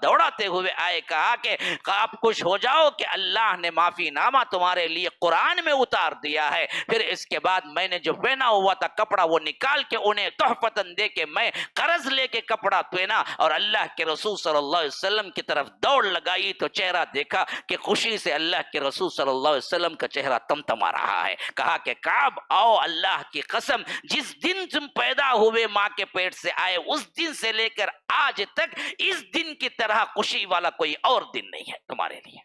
دوڑاتے ہوئے آئے، کہا کہ آپ خوش ہو جاؤ کہ اللہ نے معافی نامہ تمہارے لیے قرآن میں اتار دیا ہے. پھر اس کے بعد میں نے جو پہنا ہوا تھا کپڑا وہ نکال کے انہیں تحفتاً دے کے میں قرض لے کے کپڑا پہنا اور اللہ کے رسول صلی اللہ علیہ وسلم کی طرف دوڑ لگائی. تو چہرہ دیکھا کہ خوشی سے اللہ کے رسول صلی اللہ علیہ وسلم کا چہرہ تمتما رہا ہے. کہا کہ کعب آؤ، اللہ کی قسم جس دن تم پیدا ہوئے ماں کے پیٹ سے آئے اس دن سے لے کر آج تک اس دن کی طرح خوشی والا کوئی اور دن نہیں ہے تمہارے لیے.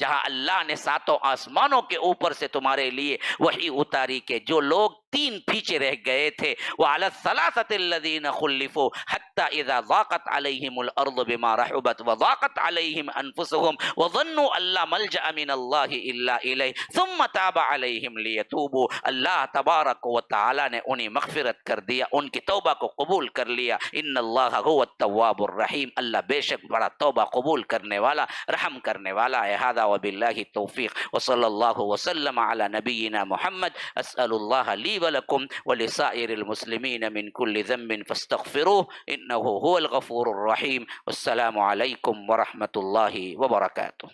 جہاں اللہ نے 7 آسمانوں کے اوپر سے تمہارے لیے وحی اتاری کہ جو لوگ 3 پیچھے رہ گئے تھے وعلى الثلاثة الذين خلفوا حتى اذا ضاقت عليهم الارض بما رحبت وضاقت عليهم انفسهم وظنوا ان لا ملجأ من الله الا اليه ثم تاب عليهم ليتوبوا. اللہ تبارک و تعالی نے انہیں مغفرت کر دیا، ان کی توبہ کو قبول کر لیا. ان اللہ هو التواب الرحیم، اللہ بے شک بڑا توبہ قبول کرنے والا رحم کرنے والا ہے. هذا وباللہ التوفیق وصلی اللہ وسلم علی نبینا محمد. اسأل اللہ لی ولکم ولسائر المسلمین من كل ذنب فاستغفروه انه هو الغفور الرحیم. والسلام علیکم ورحمۃ اللہ وبرکاتہ.